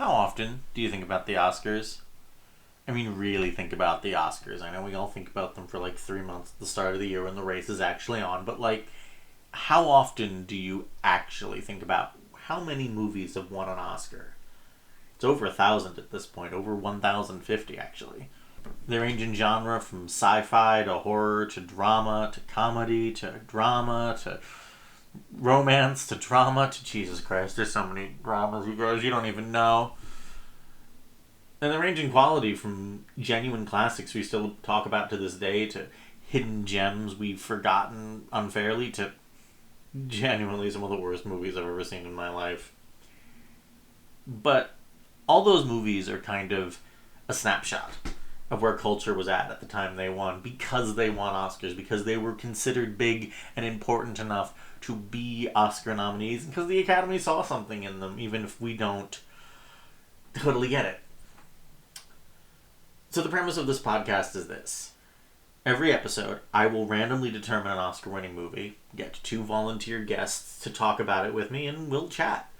How often do you think about the Oscars? I mean, really think about the Oscars. I know we all think about them for like 3 months at the start of the year when the race is actually on, but like, how often do you actually think about how many movies have won an Oscar? It's over 1,000 at this point, over 1,050 actually. They range in genre from sci-fi to horror to drama to comedy to drama to romance to drama to Jesus Christ. There's so many dramas, you guys. You don't even know. And they range in quality from genuine classics we still talk about to this day to hidden gems we've forgotten unfairly to genuinely some of the worst movies I've ever seen in my life. But all those movies are kind of a snapshot of where culture was at the time they won because they won Oscars, because they were considered big and important enough to be Oscar nominees, because the Academy saw something in them, even if we don't totally get it. So the premise of this podcast is this. Every episode, I will randomly determine an Oscar-winning movie, get two volunteer guests to talk about it with me, and we'll chat.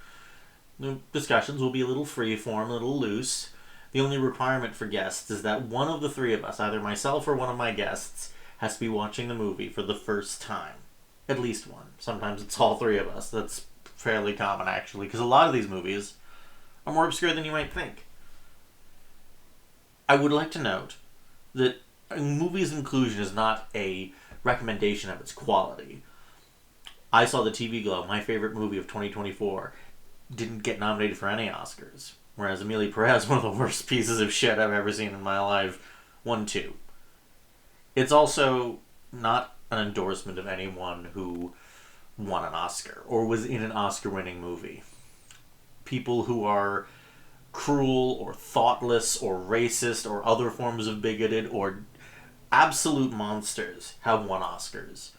The discussions will be a little free-form, a little loose. The only requirement for guests is that one of the three of us, either myself or one of my guests, has to be watching the movie for the first time. At least one. Sometimes it's all three of us. That's fairly common, actually, because a lot of these movies are more obscure than you might think. I would like to note that a movie's inclusion is not a recommendation of its quality. I saw the TV Glow, my favorite movie of 2024, didn't get nominated for any Oscars, whereas Amelia Perez, one of the worst pieces of shit I've ever seen in my life, won two. It's also not an endorsement of anyone who won an Oscar or was in an Oscar-winning movie. People who are cruel or thoughtless or racist or other forms of bigoted or absolute monsters have won Oscars.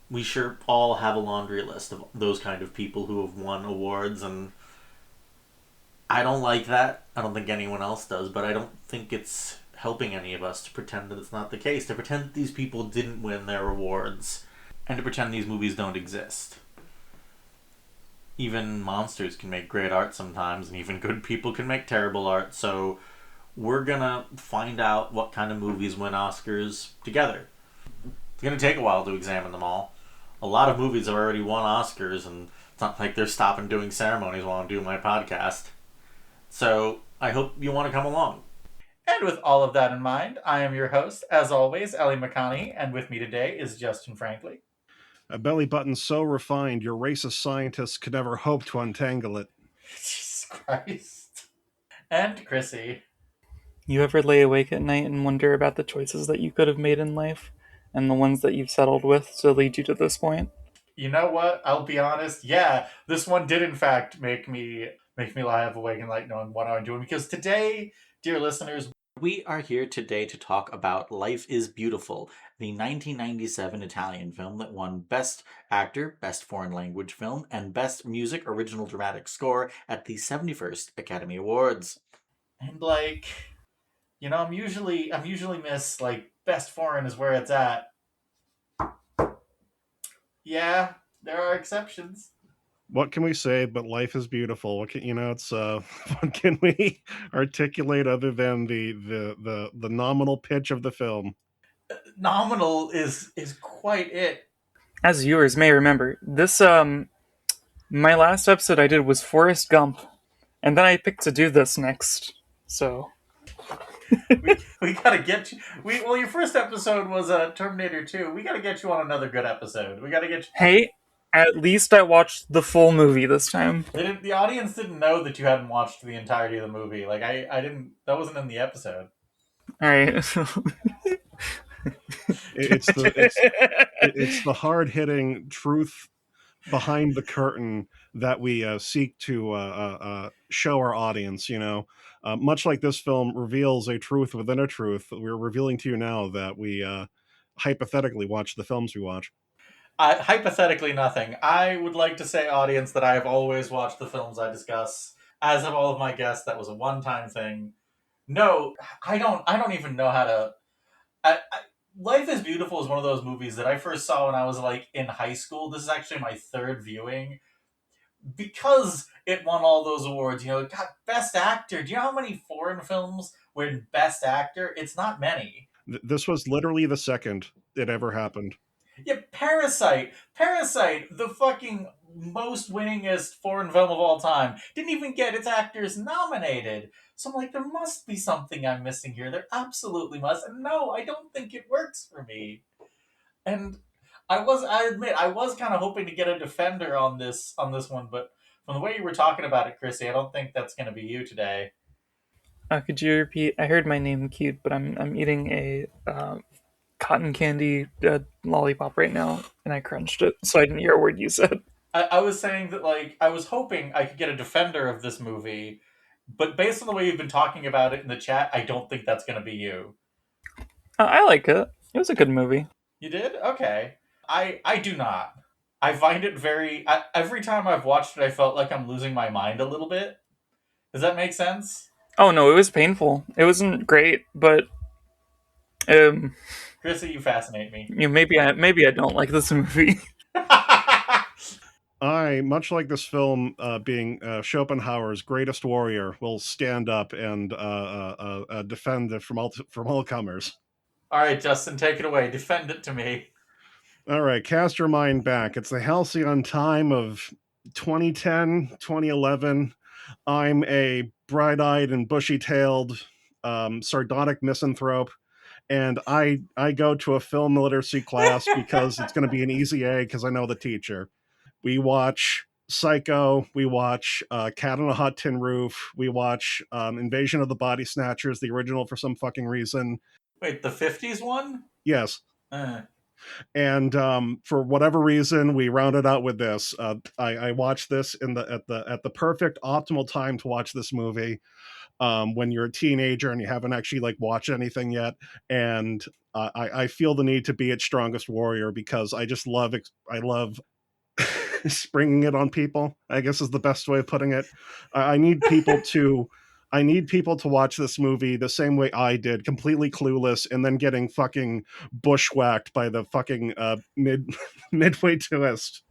We sure all have a laundry list of those kind of people who have won awards, and I don't like that. I don't think anyone else does, but I don't think it's helping any of us to pretend that it's not the case, to pretend that these people didn't win their awards, and to pretend these movies don't exist. Even monsters can make great art sometimes, and even good people can make terrible art, so we're gonna find out what kind of movies win Oscars together. It's gonna take a while to examine them all. A lot of movies have already won Oscars, and it's not like they're stopping doing ceremonies while I'm doing my podcast. So I hope you want to come along. And with all of that in mind, I am your host, as always, Ellie McConney, and with me today is Justin Franklin. A belly button so refined your racist scientists could never hope to untangle it. Jesus Christ. And Krissy. You ever lay awake at night and wonder about the choices that you could have made in life and the ones that you've settled with to lead you to this point? You know what? I'll be honest. Yeah, this one did in fact make me lie awake and like knowing what I'm doing, because today, dear listeners, we are here today to talk about Life is Beautiful, the 1997 Italian film that won Best Actor, Best Foreign Language Film, and Best Music Original Dramatic Score at the 71st Academy Awards. and like, I'm usually miss like best foreign is where it's at. Yeah, there are exceptions. What can we say? But life is beautiful. What can it's what can we articulate other than the nominal pitch of the film? Nominal is quite it. As viewers may remember, this my last episode I did was Forrest Gump, and then I picked to do this next. So We gotta get you. Well, your first episode was Terminator 2. We gotta get you on another good episode. We gotta get you. hey, at least I watched the full movie this time. The audience didn't know that you hadn't watched the entirety of the movie. Like I didn't. That wasn't in the episode. All right. It's the hard hitting truth behind the curtain that we seek to show our audience. Much like this film reveals a truth within a truth, we're revealing to you now that we hypothetically watch the films we watch. Hypothetically, nothing. I would like to say, audience, that I have always watched the films I discuss. As have all of my guests. That was a one-time thing. No, I don't. I don't even know how to. Life is Beautiful is one of those movies that I first saw when I was like in high school. This is actually my third viewing. because it won all those awards. You know, it got Best Actor. Do you know how many foreign films win Best Actor? It's not many. This was literally the second it ever happened. Yeah, Parasite, the fucking most winningest foreign film of all time, didn't even get its actors nominated. So I'm like, there must be something I'm missing here. There absolutely must. And no, I don't think it works for me. And I admit, I was kind of hoping to get a defender on this one, but from the way you were talking about it, Krissy, I don't think that's going to be you today. Could you repeat? I heard my name cute, but I'm eating a cotton candy lollipop right now, and I crunched it, so I didn't hear a word you said. I was saying that like I was hoping I could get a defender of this movie, but based on the way you've been talking about it in the chat, I don't think that's going to be you. I like it. It was a good movie. You did? Okay. I do not. I find it every time I've watched it, I felt like I'm losing my mind a little bit. Does that make sense? Oh no, it was painful. It wasn't great, but Krissy, you fascinate me. maybe I don't like this movie. I, much like this film being Schopenhauer's greatest warrior, will stand up and defend it from all comers. All right, Justin, take it away. Defend it to me. All right, cast your mind back. It's the halcyon time of 2010, 2011. I'm a bright-eyed and bushy-tailed, sardonic misanthrope, and I go to a film literacy class because it's going to be an easy A because I know the teacher. We watch Psycho. We watch Cat on a Hot Tin Roof. We watch Invasion of the Body Snatchers, the original for some fucking reason. Wait, the 50s one? Yes. Uh, And for whatever reason, we rounded out with this. I watched this at the perfect optimal time to watch this movie when you're a teenager and you haven't actually like watched anything yet. And I feel the need to be its strongest warrior because I love springing it on people, I guess is the best way of putting it. I need people to watch this movie the same way I did, completely clueless, and then getting fucking bushwhacked by the fucking midway twist.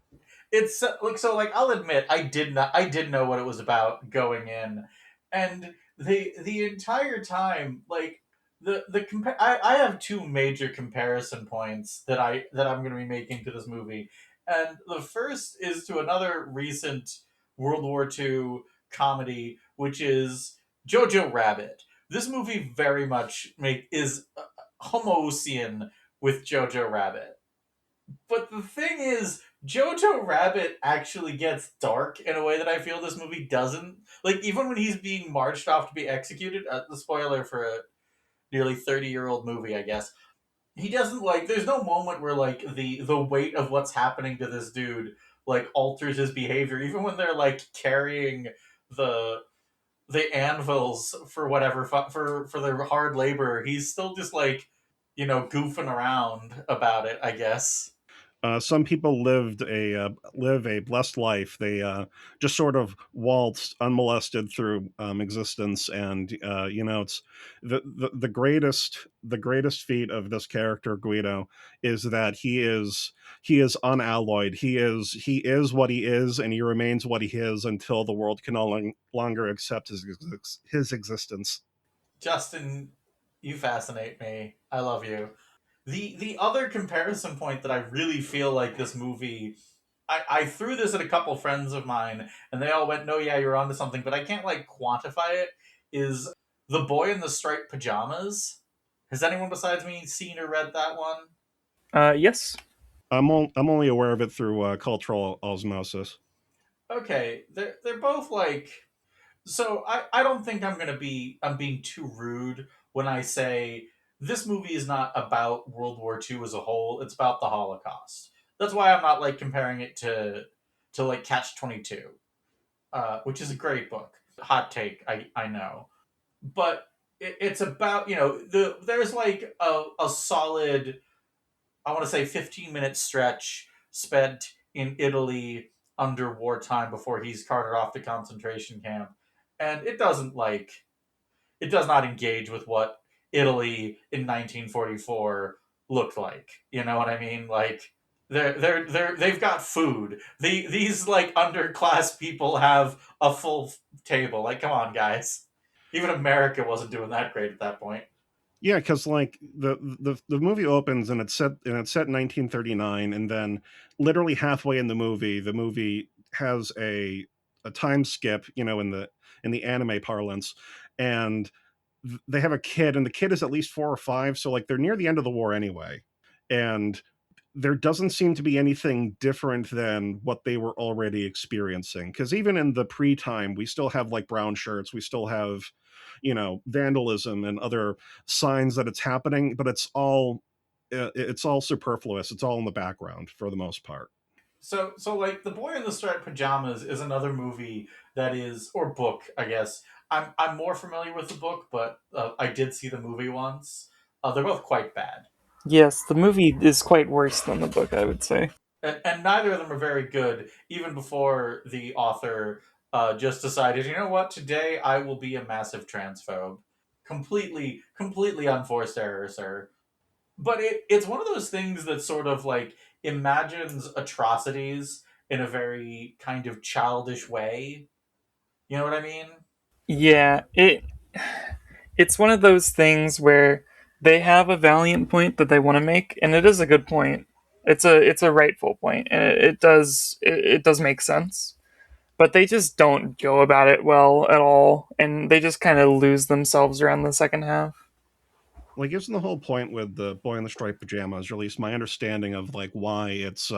it's like I'll admit I did know what it was about going in, and the entire time like I have two major comparison points that I'm going to be making to this movie, and the first is to another recent World War II comedy, which is Jojo Rabbit. This movie very much is Homoousian with Jojo Rabbit. But the thing is, Jojo Rabbit actually gets dark in a way that I feel this movie doesn't. Like, even when he's being marched off to be executed, the spoiler for a nearly 30-year-old movie, I guess, he doesn't, like, there's no moment where, like, the weight of what's happening to this dude, like, alters his behavior. Even when they're, like, carrying the the anvils for whatever, for their hard labor, he's still just, like, goofing around about it, I guess. Some people live a blessed life. They just sort of waltzed unmolested through existence, and it's the greatest feat of this character Guido is that he is unalloyed. He is what he is, and he remains what he is until the world can no longer accept his existence. Justin, you fascinate me. I love you. The other comparison point that I really feel like this movie, I threw this at a couple friends of mine, and they all went, "No, yeah, you're onto something," but I can't like quantify it. Is the boy in the striped pajamas? Has anyone besides me seen or read that one? Yes. I'm only aware of it through cultural osmosis. Okay, they're both like. So I don't think I'm being too rude when I say this movie is not about World War II as a whole. It's about the Holocaust. That's why I'm not like comparing it to like Catch 22, which is a great book. Hot take, I know, but it's about there's like a solid, I want to say, 15-minute stretch spent in Italy under wartime before he's carted off to concentration camp. And it does not engage with what Italy in 1944 looked like. You know what I mean? Like, They've got food. These like underclass people have a full table. Like, come on, guys. Even America wasn't doing that great at that point. Yeah, because like the movie opens and it's set in 1939, and then literally halfway in the movie has a time skip, in the anime parlance, and they have a kid, and the kid is at least 4 or 5, so like they're near the end of the war anyway, and there doesn't seem to be anything different than what they were already experiencing. Because even in the pre-time, we still have like brown shirts, we still have, vandalism and other signs that it's happening, but it's all superfluous. It's all in the background for the most part. So like the Boy in the Striped Pajamas is another movie that is, or book, I guess. I'm more familiar with the book, but I did see the movie once. They're both quite bad. Yes, the movie is quite worse than the book, I would say. And neither of them are very good. Even before the author just decided, you know what, today I will be a massive transphobe. Completely unforced error, sir. But it's one of those things that sort of like imagines atrocities in a very kind of childish way. You know what I mean? Yeah, it's one of those things where they have a valiant point that they want to make, and it is a good point. It's a rightful point, and it does make sense. But they just don't go about it well at all, and they just kind of lose themselves around the second half. Like, isn't the whole point with the Boy in the Striped Pajamas, or at least my understanding of like why it's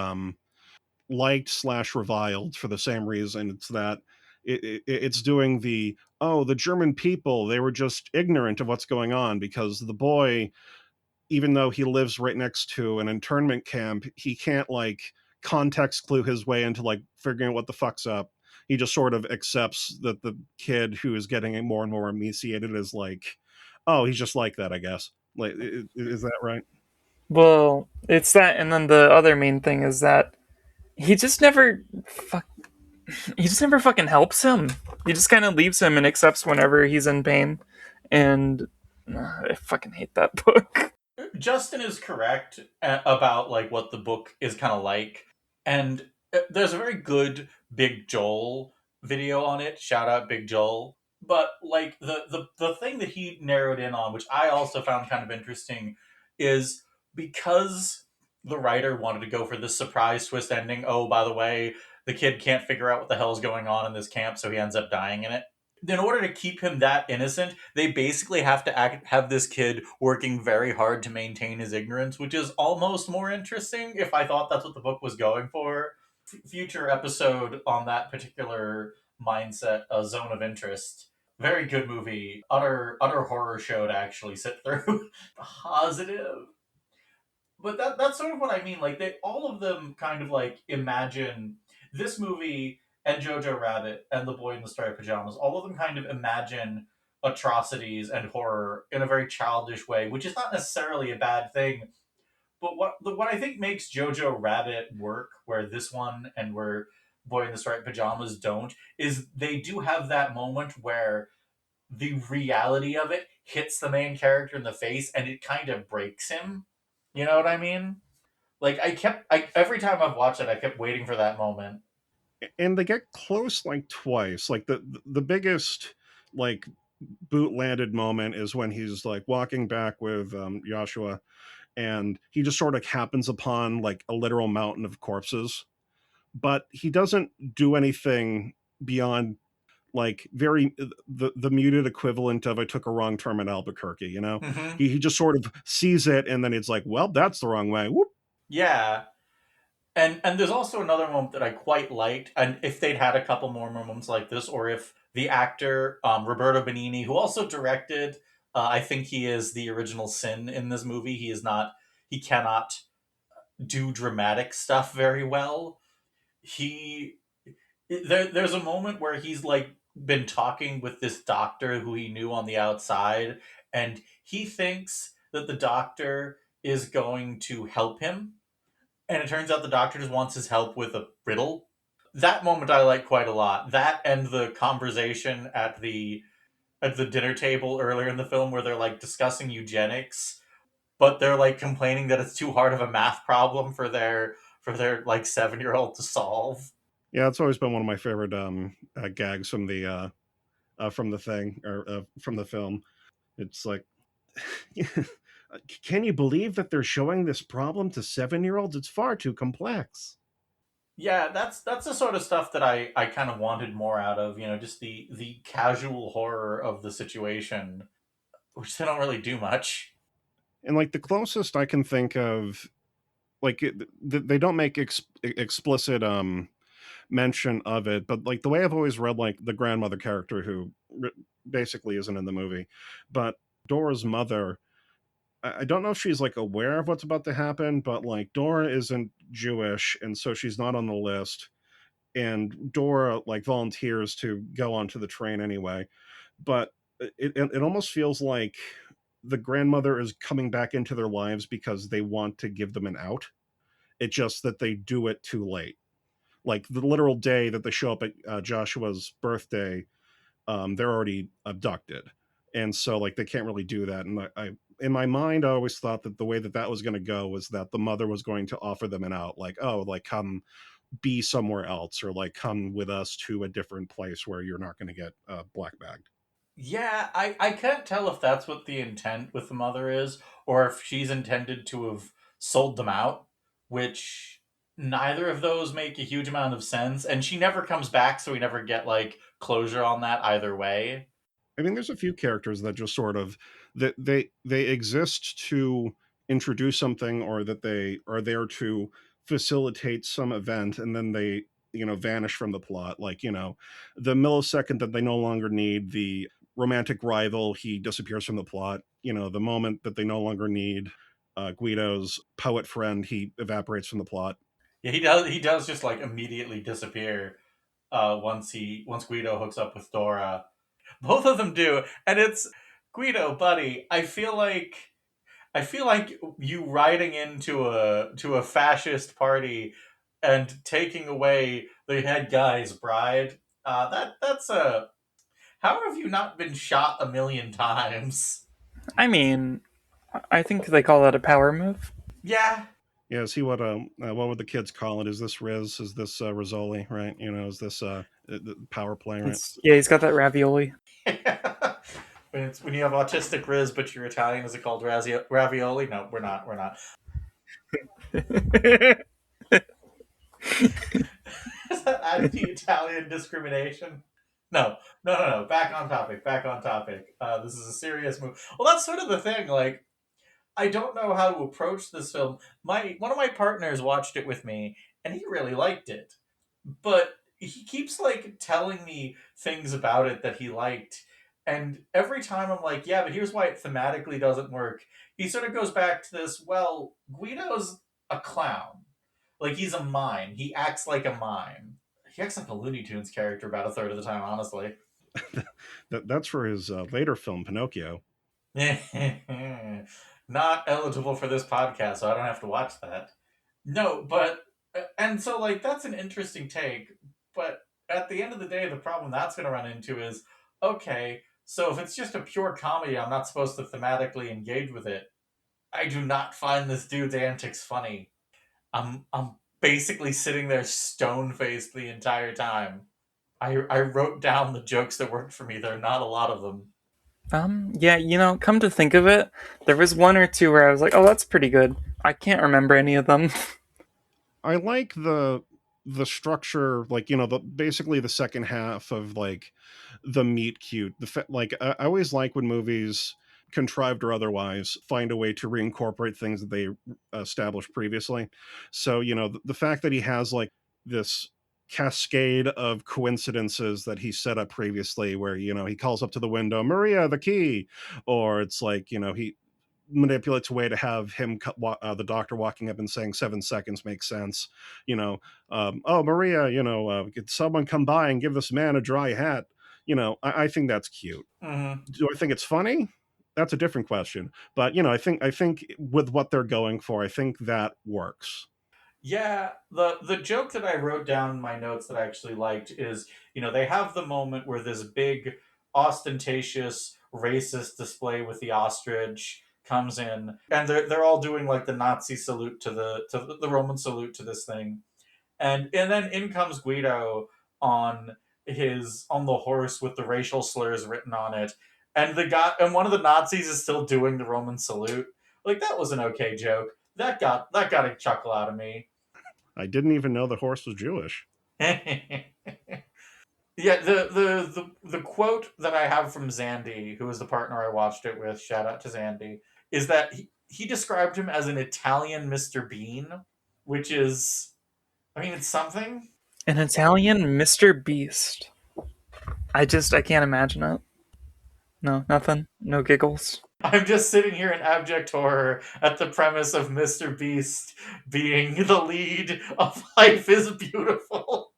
liked slash reviled for the same reason? It's that it's doing the German people, they were just ignorant of what's going on, because the boy, even though he lives right next to an internment camp, he can't like context clue his way into like figuring out what the fuck's up. He just sort of accepts that the kid who is getting more and more emaciated is like, oh, he's just like that, I guess. Like, is that right? Well, it's that, and then the other main thing is that he just never fuck, he just never fucking helps him. He just kind of leaves him and accepts whenever he's in pain, and I fucking hate that book. Justin is correct about like what the book is kind of like, and there's a very good Big Joel video on it. Shout out Big Joel. But like the thing that he narrowed in on, which I also found kind of interesting, is because the writer wanted to go for this surprise twist ending. Oh, by the way, the kid can't figure out what the hell is going on in this camp, so he ends up dying in it. In order to keep him that innocent, they basically have to have this kid working very hard to maintain his ignorance, which is almost more interesting if I thought that's what the book was going for. Future episode on that particular mindset, a zone of interest. Very good movie. Utter horror show to actually sit through. Positive. But that's sort of what I mean. Like they all of them kind of like imagine this movie and Jojo Rabbit and The Boy in the Striped Pajamas. All of them kind of imagine atrocities and horror in a very childish way, which is not necessarily a bad thing. But what I think makes Jojo Rabbit work, where this one and where Boy in the Striped Pajamas don't, is they do have that moment where the reality of it hits the main character in the face and it kind of breaks him. You know what I mean? Like every time I've watched it, I kept waiting for that moment. And they get close like twice. Like the biggest like boot landed moment is when he's like walking back with Joshua, and he just sort of happens upon like a literal mountain of corpses, but he doesn't do anything beyond like very the muted equivalent of I took a wrong turn in Albuquerque, Mm-hmm. he just sort of sees it, and then it's like, well, that's the wrong way. Whoop. Yeah, and there's also another moment that I quite liked, and if they'd had a couple more moments like this, or if the actor Roberto Benigni, who also directed, I think he is the original Sin in this movie. He cannot do dramatic stuff very well. He there's a moment where he's like been talking with this doctor who he knew on the outside, and he thinks that the doctor is going to help him, and it turns out the doctor just wants his help with a riddle. That moment I like quite a lot. That and the conversation at the dinner table earlier in the film where they're like discussing eugenics, but they're like complaining that it's too hard of a math problem for for their like 7-year-old to solve. Yeah, it's always been one of my favorite gags from the thing or from the film. It's like, can you believe that they're showing this problem to 7-year-olds? It's far too complex. Yeah, that's the sort of stuff that I kind of wanted more out of, just the casual horror of the situation, which they don't really do much. And like the closest I can think of, like they don't make explicit mention of it, but like the way I've always read like the grandmother character who basically isn't in the movie, but Dora's mother, I don't know if she's like aware of what's about to happen, but like Dora isn't Jewish, and so she's not on the list. And Dora like volunteers to go onto the train anyway. But it almost feels like the grandmother is coming back into their lives because they want to give them an out. It's just that they do it too late. Like the literal day that they show up at Joshua's birthday, they're already abducted, and so like they can't really do that. And I in my mind, I always thought that the way that that was going to go was that the mother was going to offer them an out, like, oh, like come be somewhere else, or like come with us to a different place where you're not going to get black bagged. Yeah, I can't tell if that's what the intent with the mother is, or if she's intended to have sold them out, which neither of those make a huge amount of sense. And she never comes back, so we never get like closure on that either way. I mean, there's a few characters that just sort of that they exist to introduce something, or that they are there to facilitate some event, and then they vanish from the plot. Like the millisecond that they no longer need the romantic rival, he disappears from the plot. The moment that they no longer need Guido's poet friend, he evaporates from the plot. Yeah, he does just like immediately disappear once Guido hooks up with Dora. Both of them do, and it's Guido, buddy. I feel like you riding into a fascist party and taking away the head guy's bride. That's a how have you not been shot a million times? I mean, I think they call that a power move. Yeah. Yeah, see what would the kids call it? Is this Riz? Is this Rizzoli? Right? Is this power play? Right? Yeah, he's got that ravioli. When you have autistic Riz, but you're Italian, is it called ravioli? No, we're not. We're not. Is that anti-Italian discrimination? No, no, no, no. Back on topic. Back on topic. This is a serious move. Well, that's sort of the thing. Like, I don't know how to approach this film. My one of my partners watched it with me, and he really liked it. But he keeps like telling me things about it that he liked, and every time I'm like, yeah, but here's why it thematically doesn't work. He sort of goes back to this. Well, Guido's a clown. Like he's a mime. He acts like a mime. He acts like a Looney Tunes character about a third of the time, honestly. That's for his later film Pinocchio. Not eligible for this podcast, so I don't have to watch that. No, but and so like that's an interesting take, but at the end of the day, the problem that's going to run into is okay. So if it's just a pure comedy, I'm not supposed to thematically engage with it. I do not find this dude's antics funny. I'm basically sitting there stone faced the entire time. I wrote down the jokes that worked for me. There are not a lot of them. Yeah, come to think of it, there was one or two where I was like, oh, that's pretty good. I can't remember any of them. I like the structure, like the basically the second half of like the meet cute. Like I always like when movies, contrived or otherwise, find a way to reincorporate things that they established previously. So the fact that he has like this cascade of coincidences that he set up previously, where he calls up to the window, Maria, the key, or it's like he manipulates a way to have him the doctor walking up and saying 7 seconds makes sense. Oh, Maria, could someone come by and give this man a dry hat? I think that's cute. Mm-hmm. Do I think it's funny? That's a different question. But I think with what they're going for, I think that works. Yeah, the joke that I wrote down in my notes that I actually liked is, they have the moment where this big ostentatious racist display with the ostrich, comes in, and they're all doing like the Nazi salute to the Roman salute to this thing, and then in comes Guido on on the horse with the racial slurs written on it, and one of the Nazis is still doing the Roman salute. Like, that was an okay joke. That got a chuckle out of me. I didn't even know the horse was Jewish. Yeah, the quote that I have from Zandy, who was the partner I watched it with, shout out to Zandy, is that he described him as an Italian Mr. Bean, which is, I mean, it's something. An Italian Mr. Beast. I can't imagine it. No, nothing. No giggles. I'm just sitting here in abject horror at the premise of Mr. Beast being the lead of Life is Beautiful.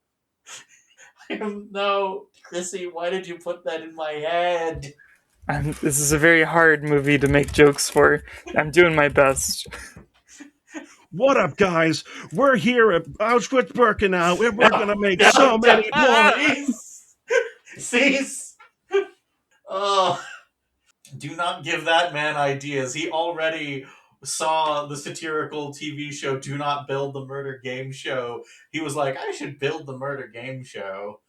No, Krissy, why did you put that in my head? This is a very hard movie to make jokes for. I'm doing my best. What up, guys? We're here at Auschwitz-Birkenau, and we're gonna make so many points. Cease. Oh, do not give that man ideas. He already saw the satirical TV show Do Not Build the Murder Game Show. He was like, I should build the murder game show.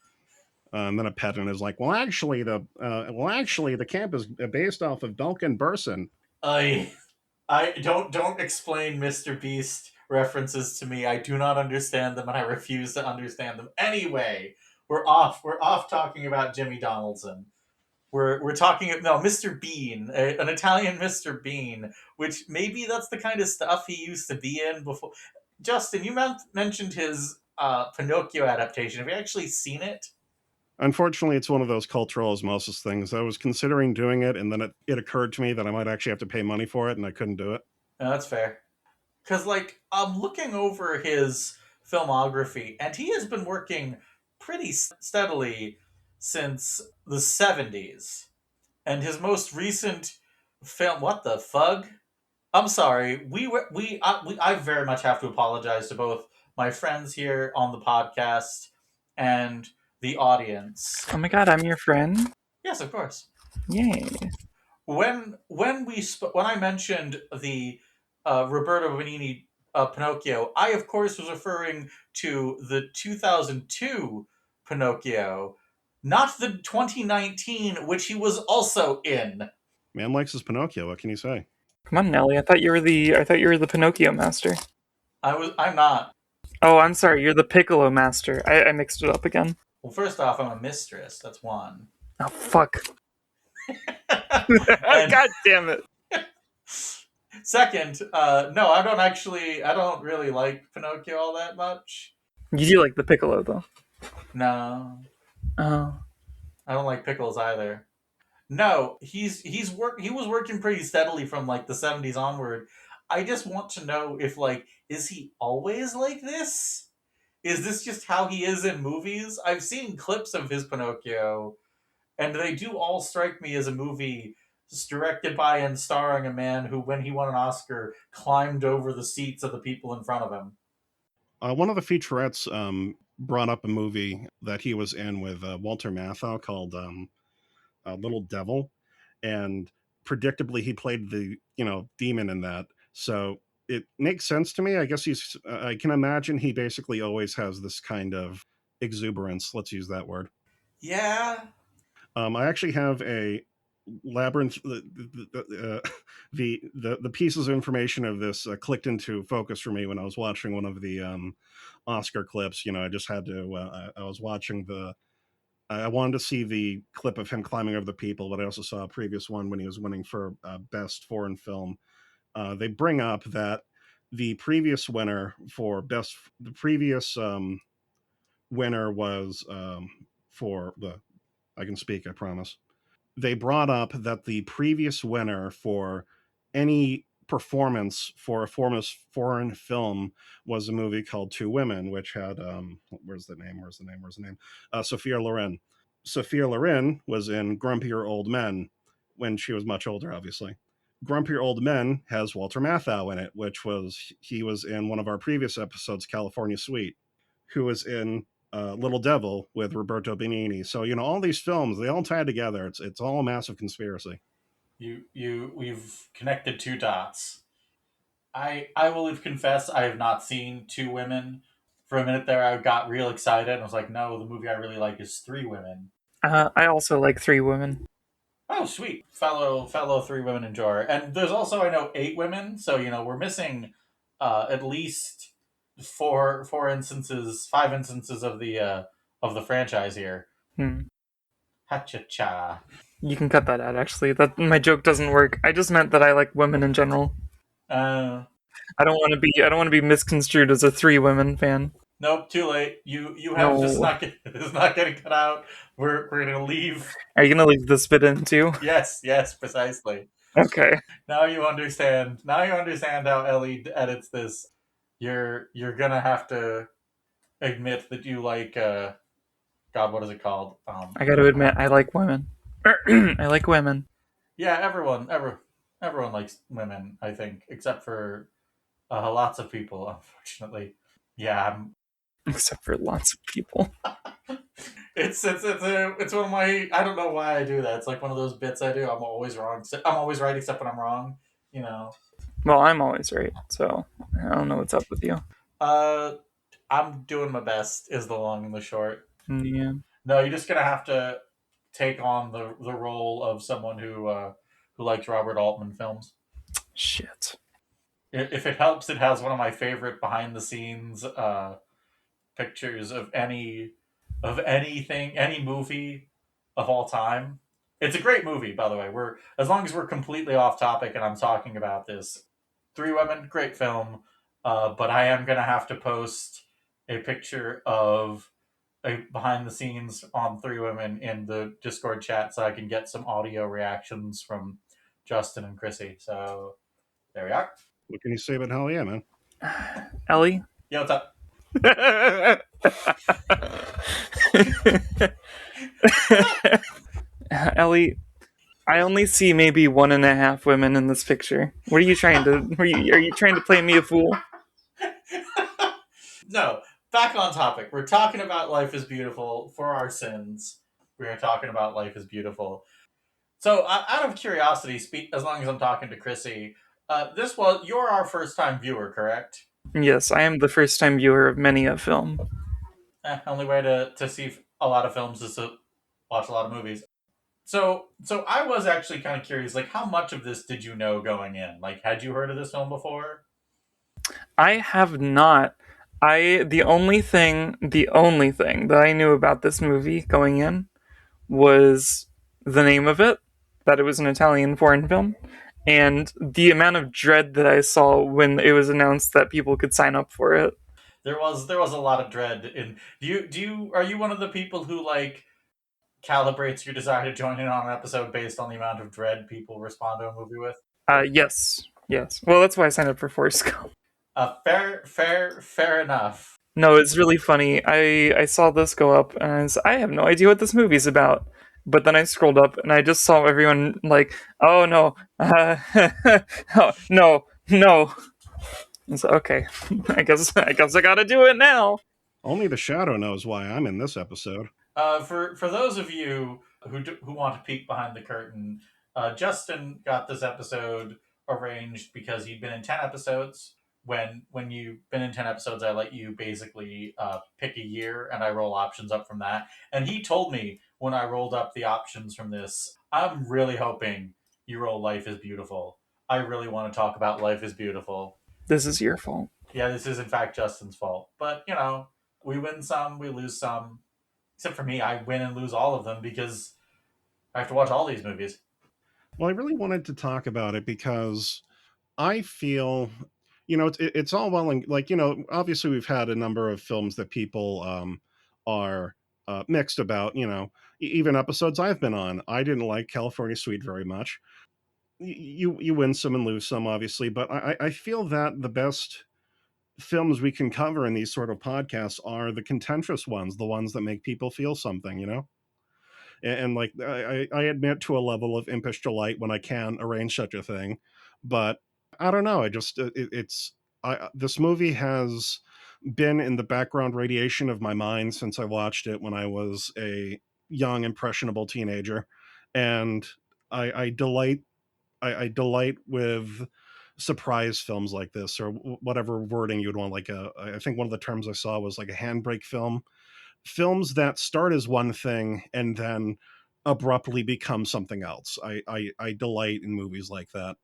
And then a pedant is like, well, actually, the camp is based off of Belkin Burson. I don't explain Mr. Beast references to me. I do not understand them, and I refuse to understand them. Anyway, we're off. We're off talking about Jimmy Donaldson. We're talking Mr. Bean, an Italian Mr. Bean, which maybe that's the kind of stuff he used to be in before. Justin, you mentioned his Pinocchio adaptation. Have you actually seen it? Unfortunately, it's one of those cultural osmosis things. I was considering doing it, and then it occurred to me that I might actually have to pay money for it, and I couldn't do it. No, that's fair. Because, like, I'm looking over his filmography, and he has been working pretty steadily since the 70s. And his most recent film, what the fug? I'm sorry. I very much have to apologize to both my friends here on the podcast and the audience. Oh my god, I'm your friend? Yes, of course. Yay. When I mentioned the Roberto Benigni Pinocchio, I of course was referring to the 2002 Pinocchio, not the 2019, which he was also in. Man likes his Pinocchio. What can you say? Come on, Nelly. I thought you were the Pinocchio master. I'm not. Oh, I'm sorry. You're the Piccolo master. I mixed it up again. Well, first off, I'm a mistress. That's one. Oh, fuck. And God damn it. second, no, I don't really like Pinocchio all that much. You do like the Piccolo, though. No, Oh. I don't like pickles either. No, he was working pretty steadily from like the 70s onward. I just want to know if, like, is he always like this? Is this just how he is in movies? I've seen clips of his Pinocchio, and they do all strike me as a movie directed by and starring a man who, when he won an Oscar, climbed over the seats of the people in front of him. One of the featurettes brought up a movie that he was in with Walter Matthau called Little Devil, and predictably he played the demon in that. So it makes sense to me. I guess I can imagine he basically always has this kind of exuberance. Let's use that word. Yeah. I actually have a labyrinth. The pieces of information of this clicked into focus for me when I was watching one of the Oscar clips. I just had to. I was watching I wanted to see the clip of him climbing over the people, but I also saw a previous one when he was winning for Best Foreign Film. They bring up that the previous winner winner was for the. I can speak, I promise. They brought up that the previous winner for any performance for a foreign film was a movie called Two Women, which had where's the name? Sophia Loren. Sophia Loren was in Grumpier Old Men when she was much older, obviously. Grumpier Old Men has Walter Matthau in it, he was in one of our previous episodes, California Suite, who was in Little Devil with Roberto Benigni. So all these films, they all tie together. It's all a massive conspiracy. We've connected two dots. I will confess I have not seen Two Women. For a minute there, I got real excited and was like, no, the movie I really like is Three Women. I also like Three Women. Oh, sweet, fellow Three Women enjoyer. And there's also, I know, Eight Women. So we're missing at least five instances of the franchise here. Hmm. Ha cha cha. You can cut that out. Actually, that my joke doesn't work. I just meant that I like women in general. I don't want to be misconstrued as a Three Women fan. Nope, too late. You have No. just not get, it's not getting cut out. We're gonna leave. Are you gonna leave this bit in too? Yes, precisely. Okay. Now you understand. Now you understand how Ellie edits this. You're gonna have to admit that you like God, what is it called? I got to admit, I like women. I like women. Yeah, everyone likes women, I think, except for lots of people, unfortunately. Yeah, Except for lots of people. it's one of my. I don't know why I do that. It's like one of those bits I do. I'm always wrong. I'm always right except when I'm wrong. Well, I'm always right, so I don't know what's up with you. Uh, I'm doing my best. Is the long and the short. Yeah. No, you're just gonna have to take on the role of someone who likes Robert Altman films. Shit. If it helps, it has one of my favorite behind the scenes pictures of any movie of all time. It's a great movie, by the way. We're as long as we're completely off topic and I'm talking about this. Three Women, great film. But I am gonna have to post a picture of a behind the scenes on Three Women in the Discord chat so I can get some audio reactions from Justin and Krissy. So there we are. What can you say about hell yeah, man? Ellie? Yo, what's up? Ellie, I only see maybe 1.5 women in this picture. What are you trying to? Are you trying to play me a fool? No, back on topic. We're talking about Life is Beautiful for our sins. We're talking about Life is Beautiful. So, out of curiosity, as long as I'm talking to Krissy, you're our first time viewer, correct? Yes, I am the first time viewer of many a film. Only way to see a lot of films is to watch a lot of movies. So I was actually kind of curious, like, how much of this did you know going in? Like, had you heard of this film before? I have not. The only thing that I knew about this movie going in was the name of it, that it was an Italian foreign film, and the amount of dread that I saw when it was announced that people could sign up for it. There was a lot of dread in. Are you one of the people who like calibrates your desire to join in on an episode based on the amount of dread people respond to a movie with? Yes. Well, that's why I signed up for Forrest Gump. Fair enough. No, it's really funny. I saw this go up, and I have no idea what this movie's about. But then I scrolled up, and I just saw everyone like, "Oh no, oh, no." And so, okay, I guess I gotta do it now. Only the shadow knows why I'm in this episode. For those of you who want to peek behind the curtain, Justin got this episode arranged because he'd been in 10 episodes. When you've been in 10 episodes, I let you basically pick a year, and I roll options up from that. And he told me when I rolled up the options from this, I'm really hoping you roll Life is Beautiful. I really want to talk about Life is Beautiful. This is your fault. Yeah, this is in fact Justin's fault. But, we win some, we lose some. Except for me, I win and lose all of them because I have to watch all these movies. Well, I really wanted to talk about it because I feel, it's all well and like, obviously we've had a number of films that people are mixed about, even episodes I've been on. I didn't like California Suite very much. You win some and lose some, obviously, but I feel that the best films we can cover in these sort of podcasts are the contentious ones, the ones that make people feel something, and like I admit to a level of impish delight when I can arrange such a thing, but I don't know. I just this movie has been in the background radiation of my mind since I watched it when I was a young impressionable teenager, and I delight I delight with surprise films like this, or whatever wording you'd want. Like I think one of the terms I saw was like a handbrake film. Films that start as one thing and then abruptly become something else. I delight in movies like that.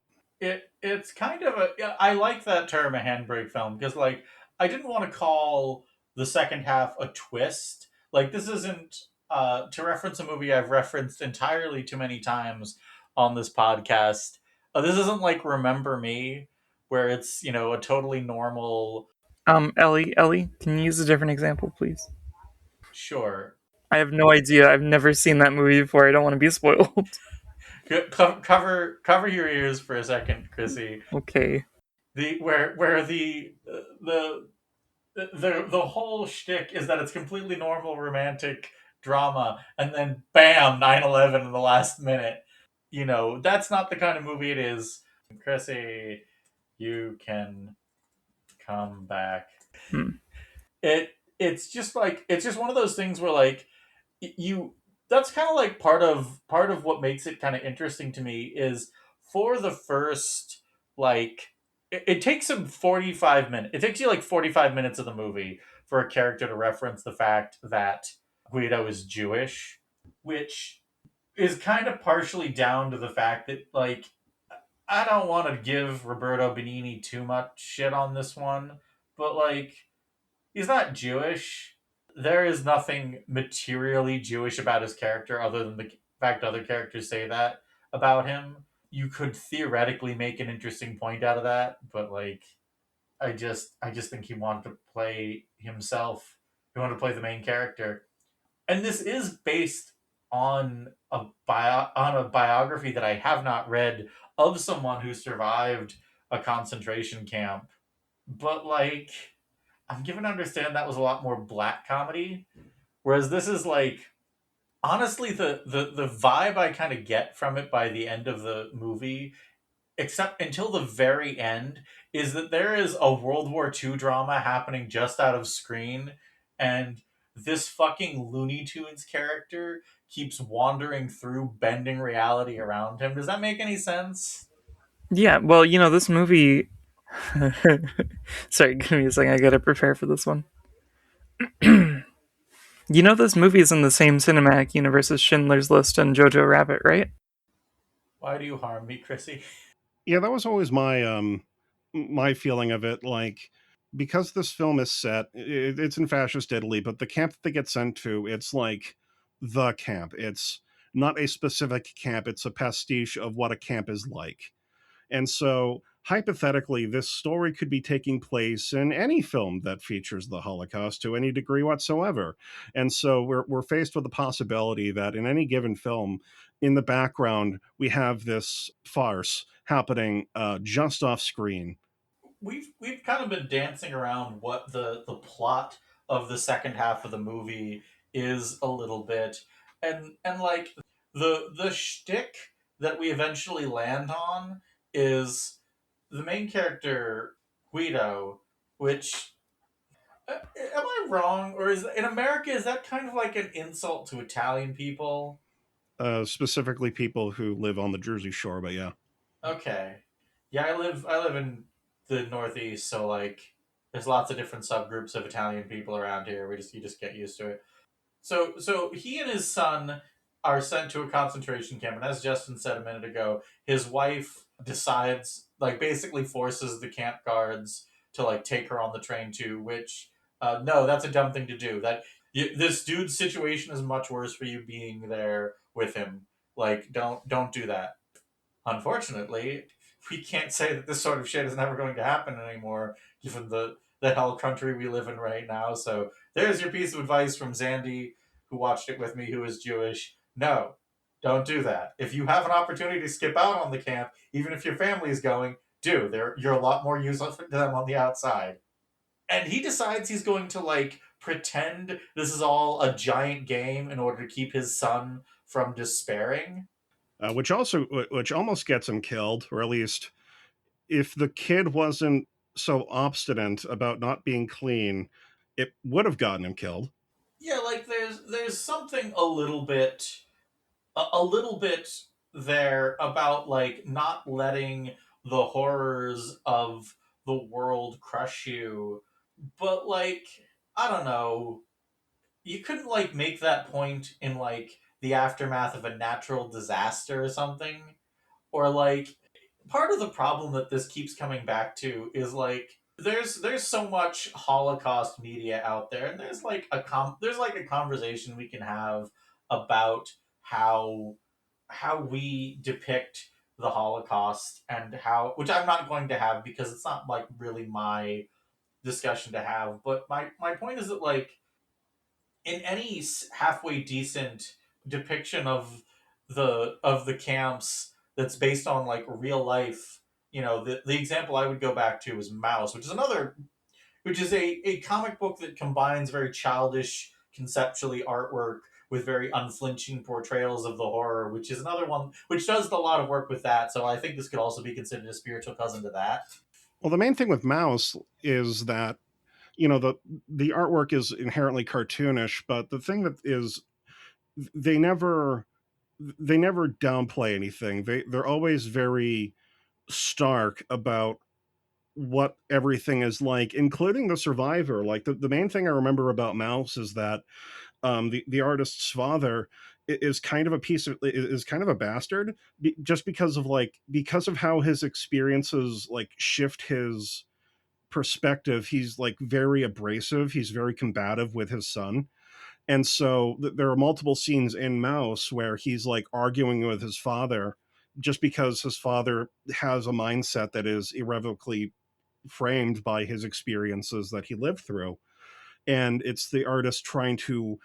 It's kind of a, yeah, I like that term, a handbrake film, because like I didn't want to call the second half a twist. Like this isn't to reference a movie I've referenced entirely too many times on this podcast. This isn't like Remember Me, where it's, you know, a totally normal. Ellie, can you use a different example, please? Sure. I have no idea. I've never seen that movie before. I don't want to be spoiled. Cover your ears for a second, Krissy. Okay. The where the whole shtick is that it's completely normal romantic drama, and then bam, 9/11 in the last minute. You know, that's not the kind of movie it is. Krissy, you can come back. Hmm. It's just one of those things where like you that's kind of like part of what makes it kind of interesting to me is for the first like it takes him 45 minutes. It takes you like 45 minutes of the movie for a character to reference the fact that Guido is Jewish, which is kind of partially down to the fact that like I don't want to give Roberto Benigni too much shit on this one, but like he's not Jewish. There is nothing materially Jewish about his character other than the fact other characters say that about him. You could theoretically make an interesting point out of that, but like I just think he wanted to play himself. He wanted to play the main character. And this is based on on a biography that I have not read of someone who survived a concentration camp. But like I'm given to understand that was a lot more black comedy, whereas this is like honestly the vibe I kind of get from it by the end of the movie, except until the very end, is that there is a World War II drama happening just out of screen, and this fucking Looney Tunes character keeps wandering through, bending reality around him. Does that make any sense? Yeah, well, this movie. Sorry, give me a second. I gotta prepare for this one. This movie is in the same cinematic universe as Schindler's List and Jojo Rabbit, right? Why do you harm me, Chrissy? Yeah, that was always my feeling of it. Like, because this film is set, it's in fascist Italy, but the camp that they get sent to, it's like the camp. It's not a specific camp, it's a pastiche of what a camp is like. And so, hypothetically, this story could be taking place in any film that features the Holocaust to any degree whatsoever. And so, we're faced with the possibility that in any given film, in the background, we have this farce happening just off screen. We've kind of been dancing around what the plot of the second half of the movie is a little bit, and like the shtick that we eventually land on is the main character Guido, which am I wrong, or is in America is that kind of like an insult to Italian people? Specifically, people who live on the Jersey Shore, but yeah. Okay. Yeah, I live in the Northeast, so like there's lots of different subgroups of Italian people around here. You just get used to it. So he and his son are sent to a concentration camp, and as Justin said a minute ago, his wife decides like basically forces the camp guards to like take her on the train too. Which no, that's a dumb thing to do. This dude's situation is much worse for you being there with him. Like don't do that. Unfortunately, we can't say that this sort of shit is never going to happen anymore, given the hell country we live in right now. So there's your piece of advice from Zandy, who watched it with me, who is Jewish. No, don't do that. If you have an opportunity to skip out on the camp, even if your family is going, do. You're a lot more useful to them on the outside. And he decides he's going to like pretend this is all a giant game in order to keep his son from despairing. Which almost gets him killed, or at least if the kid wasn't so obstinate about not being clean, it would have gotten him killed. Yeah, like there's something a little bit there about like not letting the horrors of the world crush you, but like I don't know, you couldn't like make that point in like the aftermath of a natural disaster or something, or like part of the problem that this keeps coming back to is like there's so much Holocaust media out there, and there's like a conversation we can have about how we depict the Holocaust, and how, which I'm not going to have because it's not like really my discussion to have. But my point is that like in any halfway decent depiction of the camps that's based on like real life, the example I would go back to is Mouse, which is a comic book that combines very childish conceptually artwork with very unflinching portrayals of the horror, which is another one which does a lot of work with that. So I think this could also be considered a spiritual cousin to that. Well, the main thing with Mouse is that the artwork is inherently cartoonish, but the thing that is they never they never downplay anything. They're always very stark about what everything is like, including the survivor. Like the main thing I remember about Mouse is that the artist's father is kind of a piece of is kind of a bastard, just because of how his experiences like shift his perspective. He's like very abrasive, he's very combative with his son, and so there are multiple scenes in Mouse where he's like arguing with his father just because his father has a mindset that is irrevocably framed by his experiences that he lived through. And it's the artist trying to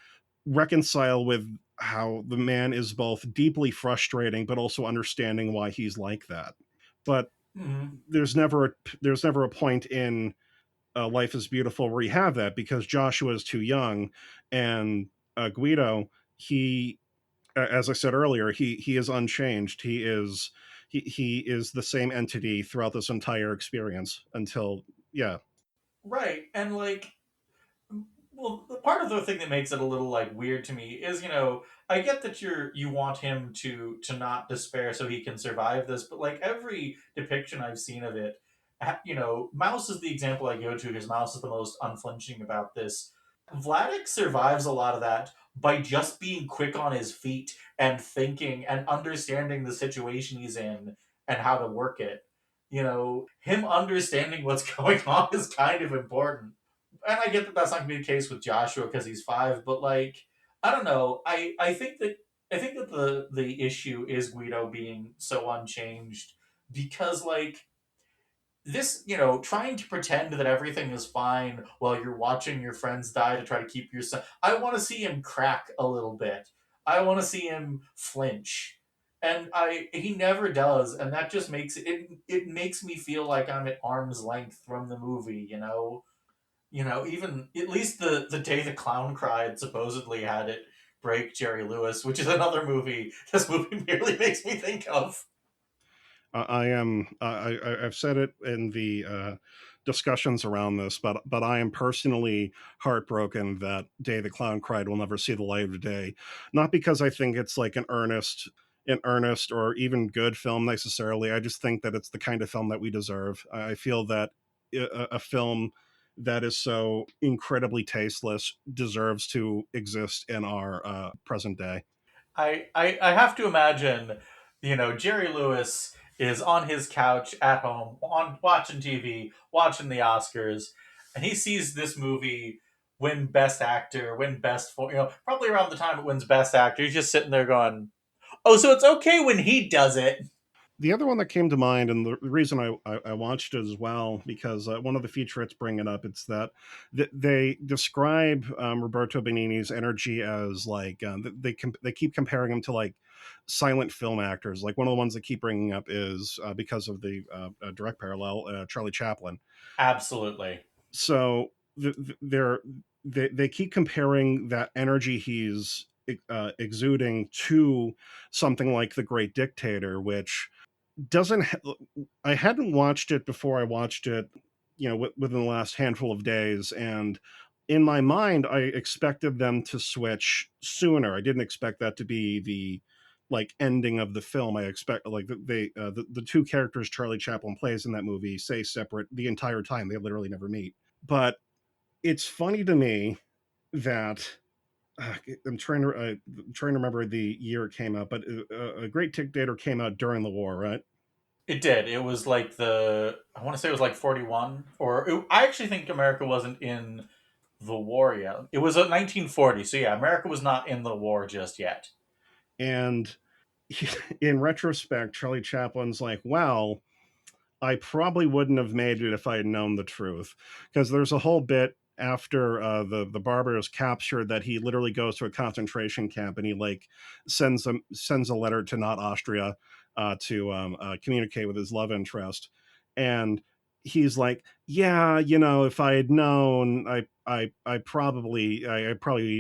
reconcile with how the man is both deeply frustrating but also understanding why he's like that. But Mm-hmm. there's never a point in Life is Beautiful where you have that, because Joshua is too young, and Guido, he, as I said earlier, he is unchanged. He is the same entity throughout this entire experience until, yeah. Right, and like, well, the part of the thing that makes it a little like weird to me is, I get that you want him to not despair so he can survive this, but like every depiction I've seen of it, Mouse is the example I go to because Mouse is the most unflinching about this. Vladik survives a lot of that by just being quick on his feet and thinking and understanding the situation he's in and how to work it. Him understanding what's going on is kind of important. And I get that that's not going to be the case with Joshua because he's 5, but like, I don't know. I think that the issue is Guido being so unchanged because like this, trying to pretend that everything is fine while you're watching your friends die to try to keep your son. I want to see him crack a little bit. I want to see him flinch. And he never does, and that just it makes me feel like I'm at arm's length from the movie, even at least the day the clown cried supposedly had it break Jerry Lewis, which is another movie this movie merely makes me think of. I am. I've said it in the discussions around this, but I am personally heartbroken that Day the Clown Cried will never see the light of day. Not because I think it's like an earnest or even good film necessarily. I just think that it's the kind of film that we deserve. I feel that a film that is so incredibly tasteless deserves to exist in our present day. I have to imagine, Jerry Lewis is on his couch at home, on watching TV, watching the Oscars, and he sees this movie win Best Actor, win Best for probably around the time it wins Best Actor. He's just sitting there going, "Oh, so it's okay when he does it." The other one that came to mind, and the reason I watched it as well, because one of the featurettes bring it up, it's that they describe Roberto Benigni's energy as like they keep comparing him to like silent film actors. Like one of the ones they keep bringing up is because of the direct parallel, Charlie Chaplin. Absolutely. So they're they keep comparing that energy he's exuding to something like The Great Dictator, which doesn't I hadn't watched it before I watched it, within the last handful of days, and in my mind I expected them to switch sooner. I didn't expect that to be like ending of the film. I expect like the two characters Charlie Chaplin plays in that movie stay separate the entire time. They literally never meet. But it's funny to me that I'm trying to remember the year it came out, but a Great Dictator came out during the war, right? It did. It was like I want to say it was like 41. I actually think America wasn't in the war yet. It was 1940. So yeah, America was not in the war just yet. And in retrospect, Charlie Chaplin's like, well, I probably wouldn't have made it if I had known the truth. Because there's a whole bit after the barber is captured that he literally goes to a concentration camp and he like sends a letter to not Austria to communicate with his love interest. And he's like, yeah, you know, if I had known, I probably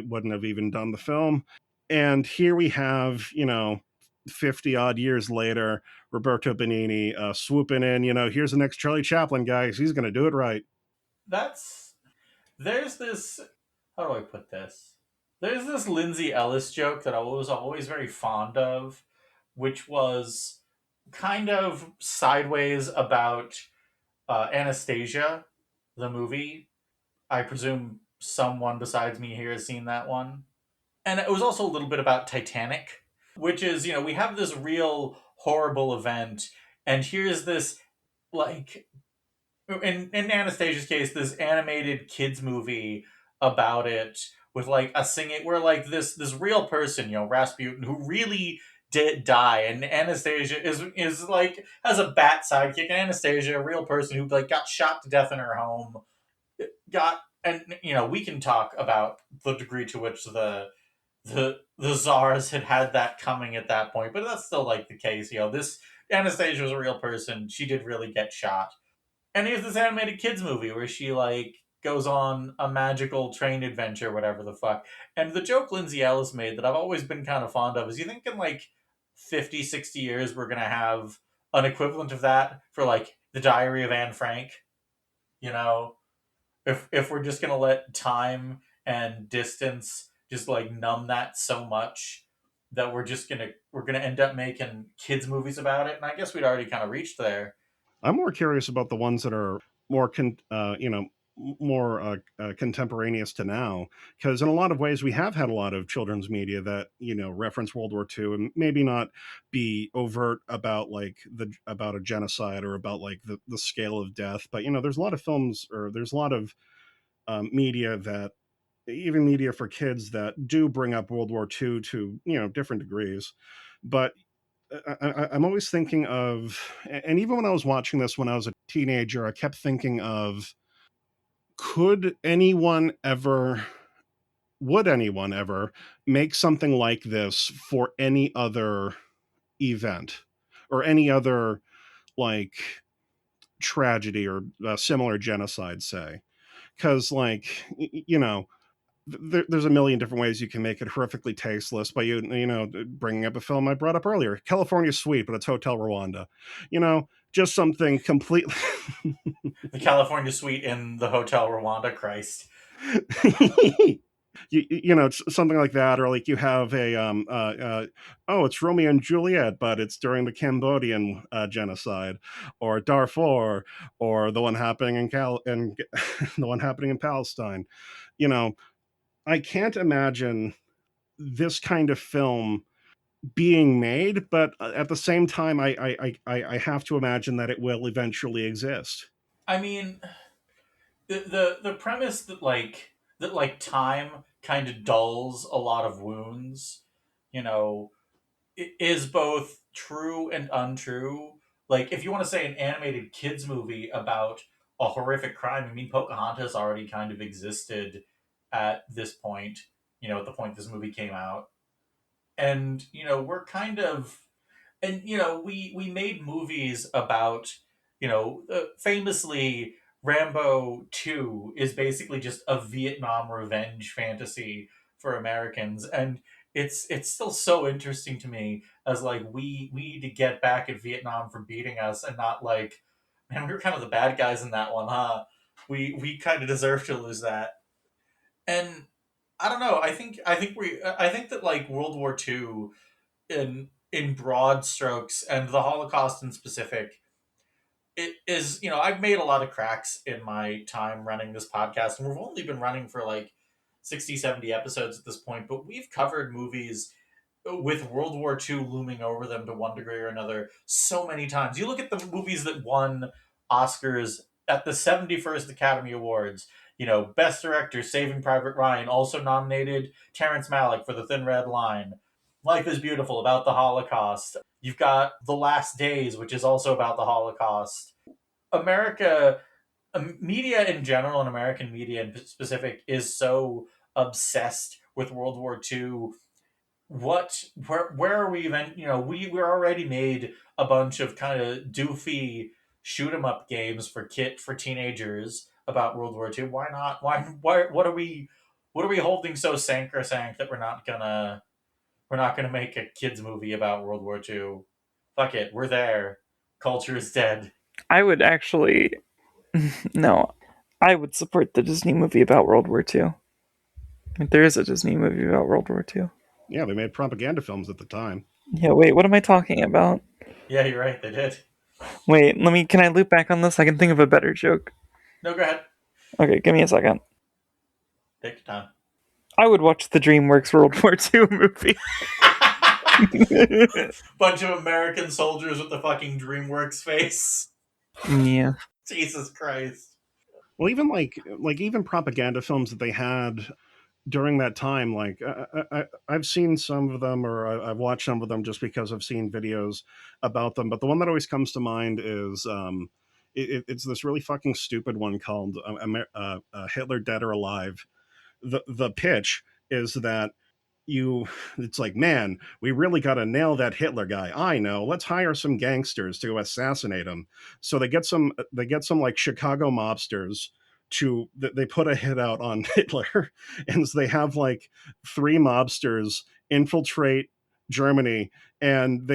wouldn't have even done the film. And here we have, you know, 50 odd years later, Roberto Benigni swooping in, you know, here's the next Charlie Chaplin guy. He's going to do it right. That's there's this. How do I put this? There's this Lindsay Ellis joke that I was always very fond of, which was kind of sideways about Anastasia, the movie. I presume someone besides me here has seen that one. And it was also a little bit about Titanic, which is, we have this real horrible event, and here's this, like, in Anastasia's case, this animated kids movie about it with like a singing where like this real person, Rasputin, who really did die, and Anastasia is like has a bat sidekick, and Anastasia, a real person who like got shot to death in her home, got and we can talk about the degree to which the czars had that coming at that point, but that's still like the case. This Anastasia was a real person. She did really get shot. And here's this animated kids movie where she like goes on a magical train adventure, whatever the fuck. And the joke Lindsay Ellis made that I've always been kind of fond of is, you think in like 50, 60 years we're gonna have an equivalent of that for like the Diary of Anne Frank? You know, if we're just gonna let time and distance just like numb that so much that we're gonna end up making kids movies about it. And I guess we'd already kind of reached there. I'm more curious about the ones that are more, more contemporaneous to now, because in a lot of ways we have had a lot of children's media that reference World War II and maybe not be overt about like about a genocide or about like the scale of death, but there's a lot of films or there's a lot of media that even media for kids that do bring up World War II to different degrees, but I'm always thinking of, and even when I was watching this when I was a teenager, I kept thinking of, would anyone ever make something like this for any other event or any other like tragedy or similar genocide, say? Because like, there's a million different ways you can make it horrifically tasteless by bringing up a film I brought up earlier, California Suite, but it's Hotel Rwanda. Just something completely. The California Suite in the Hotel Rwanda, Christ. Something like that, or like you have oh, it's Romeo and Juliet, but it's during the Cambodian genocide, or Darfur, or the one happening in the one happening in Palestine. I can't imagine this kind of film being made, but at the same time, I have to imagine that it will eventually exist. I mean, the premise that time kind of dulls a lot of wounds, you know, is both true and untrue. Like, if you want to say an animated kids movie about a horrific crime, I mean, Pocahontas already kind of existed at this point. At the point this movie came out, and we're kind of, and we made movies about, famously Rambo 2 is basically just a Vietnam revenge fantasy for Americans, and it's still so interesting to me as like we need to get back at Vietnam for beating us, and not like, man, we were kind of the bad guys in that one, huh? We kind of deserve to lose that. And I don't know, I think that like World War II, and in broad strokes, and the Holocaust in specific, it is, I've made a lot of cracks in my time running this podcast, and we've only been running for like 60, 70 episodes at this point, but we've covered movies with World War II looming over them to one degree or another so many times. You look at the movies that won Oscars at the 71st Academy Awards, Best Director, Saving Private Ryan, also nominated Terrence Malick for The Thin Red Line. Life is Beautiful, about the Holocaust. You've got The Last Days, which is also about the Holocaust. America, media in general, and American media in specific, is so obsessed with World War II. Where are we even, we're already made a bunch of kind of doofy shoot 'em up games for teenagers about World War II. Why not? Why what are we holding so sacrosanct that we're not gonna make a kids movie about World War II? Fuck it, we're there. Culture is dead. I would actually no, I would support the Disney movie about World War II. There is a Disney movie about World War II. Yeah, they made propaganda films at the time. Yeah, wait, what am I talking about? Yeah, you're right, they did. Wait, can I loop back on this? I can think of a better joke. No, go ahead. Okay, give me a second. Take your time. I would watch the DreamWorks World War II movie. Bunch of American soldiers with the fucking DreamWorks face. Yeah. Jesus Christ. Well, even even propaganda films that they had during that time, like I've seen some of them, or I've watched some of them just because I've seen videos about them. But the one that always comes to mind is it's this really fucking stupid one called Hitler Dead or Alive. The pitch is that it's like, man, we really got to nail that Hitler guy. I know, let's hire some gangsters to assassinate him. So they get some like Chicago mobsters they put a hit out on Hitler, and so they have like 3 mobsters infiltrate Germany, and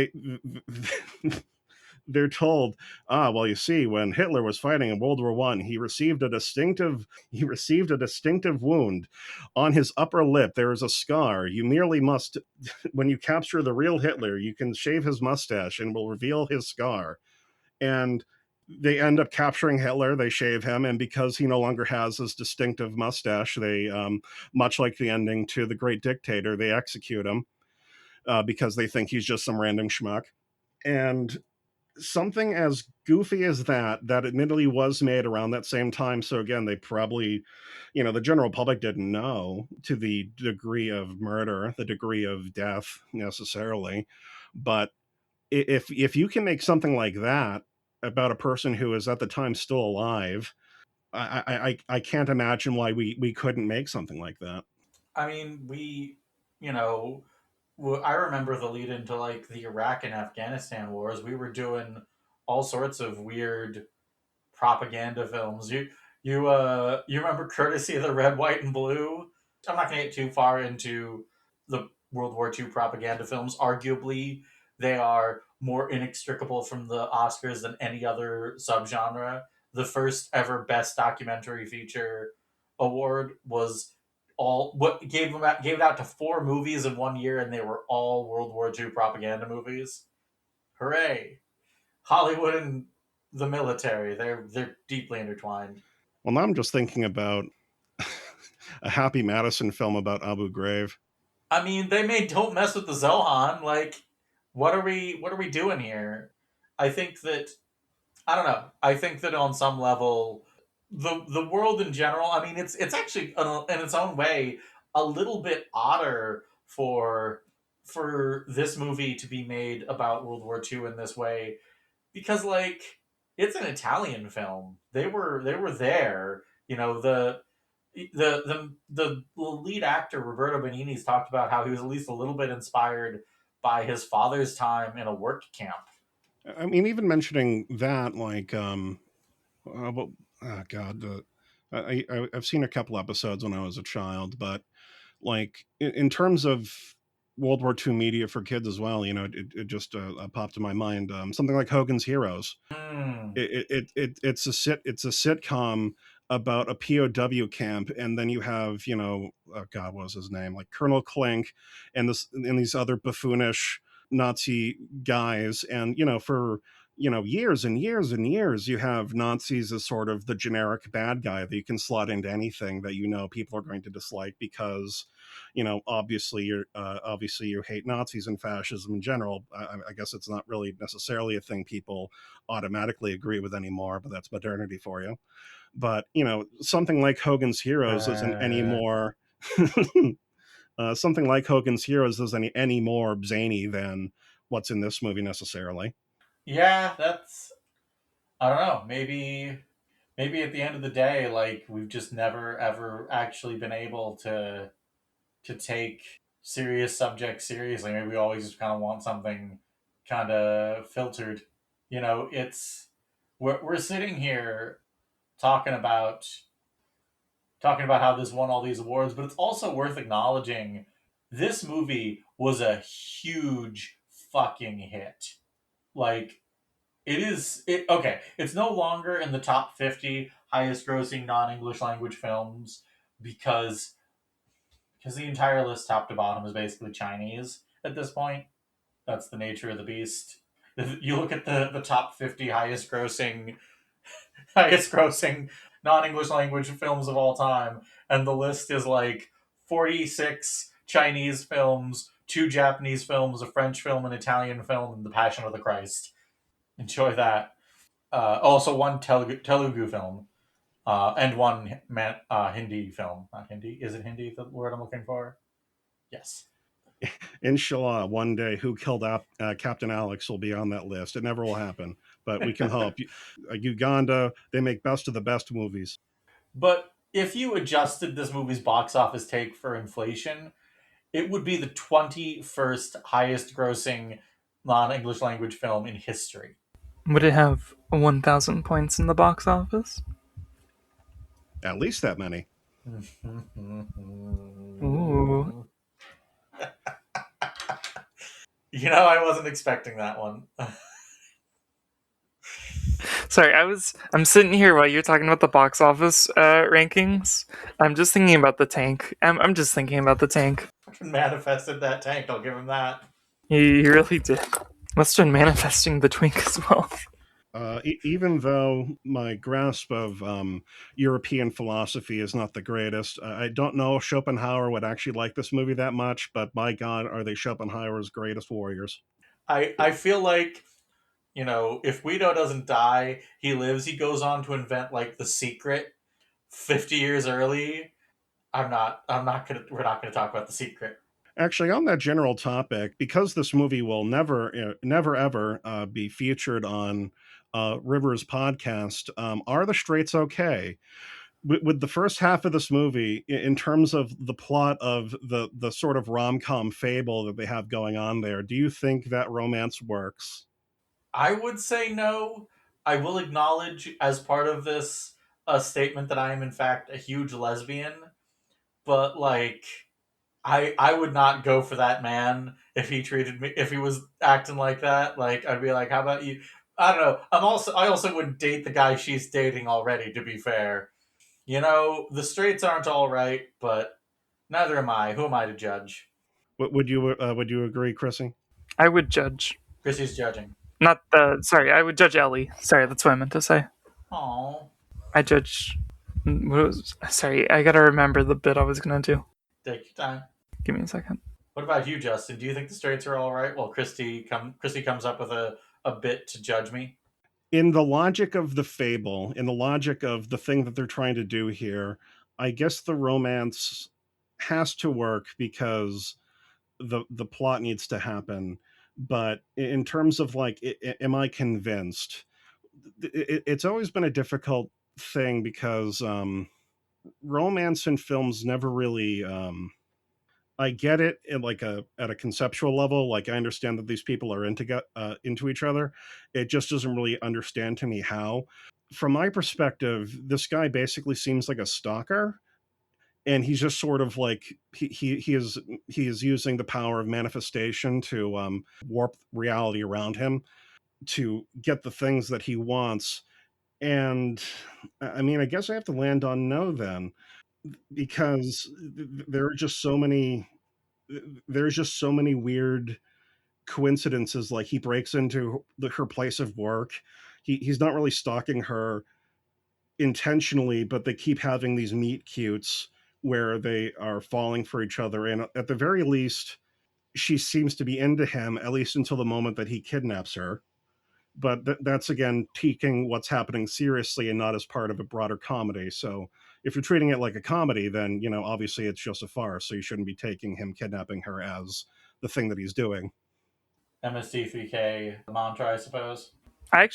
they're told, well, you see, when Hitler was fighting in World War I, he received a distinctive wound on his upper lip. There is a scar. You merely must, when you capture the real Hitler, you can shave his mustache and will reveal his scar. And they end up capturing Hitler. They shave him, and because he no longer has his distinctive mustache, they, much like the ending to The Great Dictator, they execute him because they think he's just some random schmuck. And something as goofy as that admittedly was made around that same time. So again, they probably, the general public didn't know to the degree of murder, the degree of death necessarily. But if you can make something like that about a person who is at the time still alive, I can't imagine why we couldn't make something like that. I mean, I remember the lead into like the Iraq and Afghanistan wars. We were doing all sorts of weird propaganda films. You remember Courtesy of the Red, White, and Blue? I'm not going to get too far into the World War II propaganda films. Arguably, they are more inextricable from the Oscars than any other subgenre. The first ever Best Documentary Feature award was all what gave it out to 4 movies in one year, and they were all World War II propaganda movies. Hooray! Hollywood and the military, they're deeply intertwined. Well, now I'm just thinking about a Happy Madison film about Abu Ghraib. I mean, they made Don't Mess with the Zohan. Like, what are we doing here? I think that I don't know. I think that on some level, the world in general. I mean, it's actually in its own way a little bit odder for this movie to be made about World War II in this way, because like it's an Italian film. They were there. The lead actor Roberto Benigni's talked about how he was at least a little bit inspired by his father's time in a work camp. I mean, even mentioning that, like, well, oh God, I've seen a couple episodes when I was a child, but like in terms of World War II media for kids as well, it just popped in my mind. Something like Hogan's Heroes. Hmm. It's a sitcom about a POW camp, and then you have oh God, what was his name, like Colonel Klink, and these other buffoonish Nazi guys, and for years and years and years, you have Nazis as sort of the generic bad guy that you can slot into anything that people are going to dislike because obviously you hate Nazis and fascism in general. I guess it's not really necessarily a thing people automatically agree with anymore, but that's modernity for you. But something like Hogan's Heroes isn't any more something like Hogan's Heroes isn't any more zany than what's in this movie necessarily. Yeah, that's, I don't know. Maybe at the end of the day, like, we've just never ever actually been able to take serious subjects seriously. Maybe we always just kind of want something kind of filtered. It's, we're sitting here talking about talking about how this won all these awards, but it's also worth acknowledging this movie was a huge fucking hit. Like, it okay, it's no longer in the top 50 highest grossing non-English language films because the entire list top to bottom is basically Chinese at this point. That's the nature of the beast. You look at the top 50 highest grossing non-English language films of all time, and the list is like 46 Chinese films, 2 Japanese films, a French film, an Italian film, and The Passion of the Christ. Enjoy that. Also, one Telugu film, and one Hindi film. Not Hindi. Is it Hindi the word I'm looking for? Yes. Inshallah, one day Who Killed Captain Alex will be on that list. It never will happen, but we can hope. Uganda, they make best of the best movies. But if you adjusted this movie's box office take for inflation, it would be the 21st highest grossing non English language film in history. Would it have 1,000 points in the box office? At least that many. Ooh. I wasn't expecting that one. Sorry, I'm sitting here while you're talking about the box office rankings. I'm just thinking about the tank. I'm just thinking about the tank. Manifested that tank, I'll give him that. He really did. Must have been manifesting the twink as well. Even though my grasp of European philosophy is not the greatest, I don't know if Schopenhauer would actually like this movie that much, but by God, are they Schopenhauer's greatest warriors? I feel like, if Guido doesn't die, he lives, he goes on to invent like The Secret 50 years early. We're not gonna talk about The Secret. Actually, on that general topic, because this movie will never ever be featured on River's podcast, are the Straits okay? With the first half of this movie, in terms of the plot of the sort of rom-com fable that they have going on there, do you think that romance works? I would say no. I will acknowledge as part of this a statement that I am in fact a huge lesbian, but like, I would not go for that man if he was acting like that. Like, I'd be like, how about you? I don't know. I also wouldn't date the guy she's dating already, to be fair. The straights aren't all right, but neither am I. Who am I to judge? Would you agree, Krissy? I would judge. Chrissy's judging. Not the. Sorry, I would judge Ellie. Sorry, that's what I meant to say. Aww. I judge. Sorry, I gotta remember the bit I was gonna do. Take your time. Give me a second. What about you, Justin? Do you think the straights are all right? Well, Christy comes up with a bit to judge me. In the logic of the fable, in the logic of the thing that they're trying to do here, I guess the romance has to work because the plot needs to happen. But in terms of like, am I convinced? It's always been a difficult thing because romance in films never really. I get it at a conceptual level. Like, I understand that these people are into each other. It just doesn't really understand to me how. From my perspective, this guy basically seems like a stalker, and he's just sort of like he is using the power of manifestation to warp reality around him to get the things that he wants. And I mean, I guess I have to land on no then, because there are just so many there's just so many weird coincidences, like he breaks into her place of work. He's not really stalking her intentionally, but they keep having these meet cutes where they are falling for each other. And at the very least, she seems to be into him, at least until the moment that he kidnaps her. But that's again taking what's happening seriously and not as part of a broader comedy. So if you're treating it like a comedy, then obviously it's just a farce. So you shouldn't be taking him kidnapping her as the thing that he's doing. MST3K mantra, I suppose. I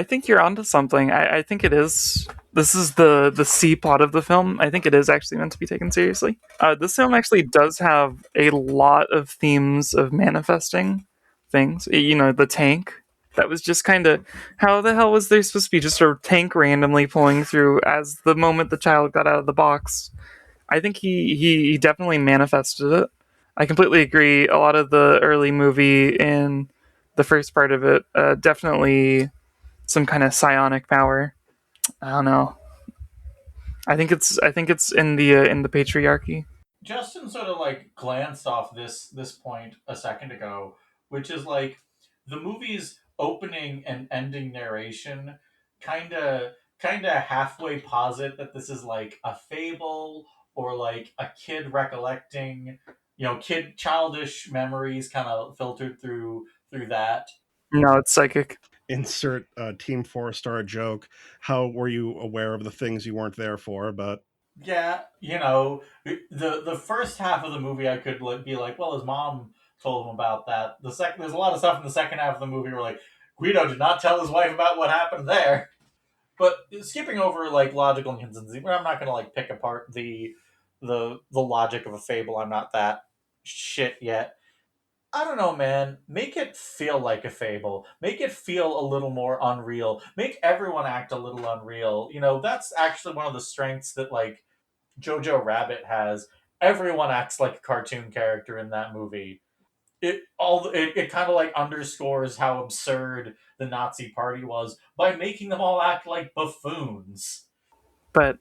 think you're onto something. I think it is. This is the C plot of the film. I think it is actually meant to be taken seriously. This film actually does have a lot of themes of manifesting things. The tank. That was just kind of, how the hell was there supposed to be just a tank randomly pulling through as the moment the child got out of the box? I think he definitely manifested it. I completely agree. A lot of the early movie in the first part of it, definitely some kind of psionic power. I don't know. I think it's in the patriarchy. Justin sort of like glanced off this point a second ago, which is like the movie's opening and ending narration kind of halfway posit that this is like a fable or like a kid recollecting, kid childish memories kind of filtered through that. No, it's psychic. Insert Team Four Star joke. How were you aware of the things you weren't there for? But Yeah, the first half of the movie I could be like, well, his mom told him about that. There's a lot of stuff in the second half of the movie where like Guido did not tell his wife about what happened there. But skipping over like logical inconsistency, but I'm not gonna like pick apart the logic of a fable. I'm not that shit yet. I don't know, man. Make it feel like a fable. Make it feel a little more unreal. Make everyone act a little unreal. That's actually one of the strengths that like Jojo Rabbit has. Everyone acts like a cartoon character in that movie. It kind of like underscores how absurd the Nazi party was by making them all act like buffoons. But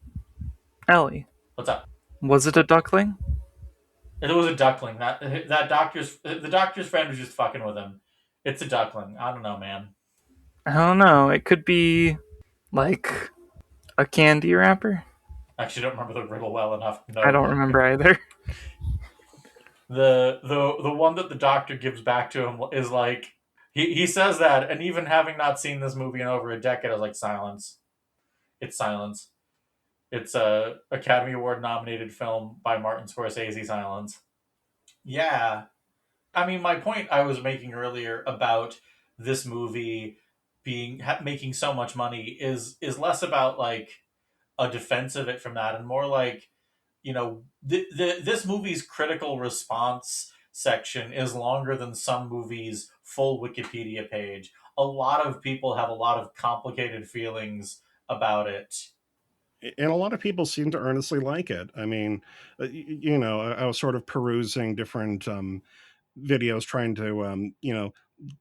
Ellie, What's up? was it a duckling? It was a duckling. The doctor's friend was just fucking with him. It's a duckling. I don't know, man. I don't know. It could be like a candy wrapper. I actually don't remember the riddle well enough to I know. don't remember either. The one that the doctor gives back to him is like he says that, and even having not seen this movie in over a decade, I was like, silence. It's silence. It's a Academy Award nominated film by Martin Scorsese. Silence. Yeah, I mean, my point I was making earlier about this movie making so much money is less about like a defense of it from that, and more like this movie's critical response section is longer than some movies' full Wikipedia page. A lot of people have a lot of complicated feelings about it. and a lot of people seem to earnestly like it. I mean, I was sort of perusing different videos, trying to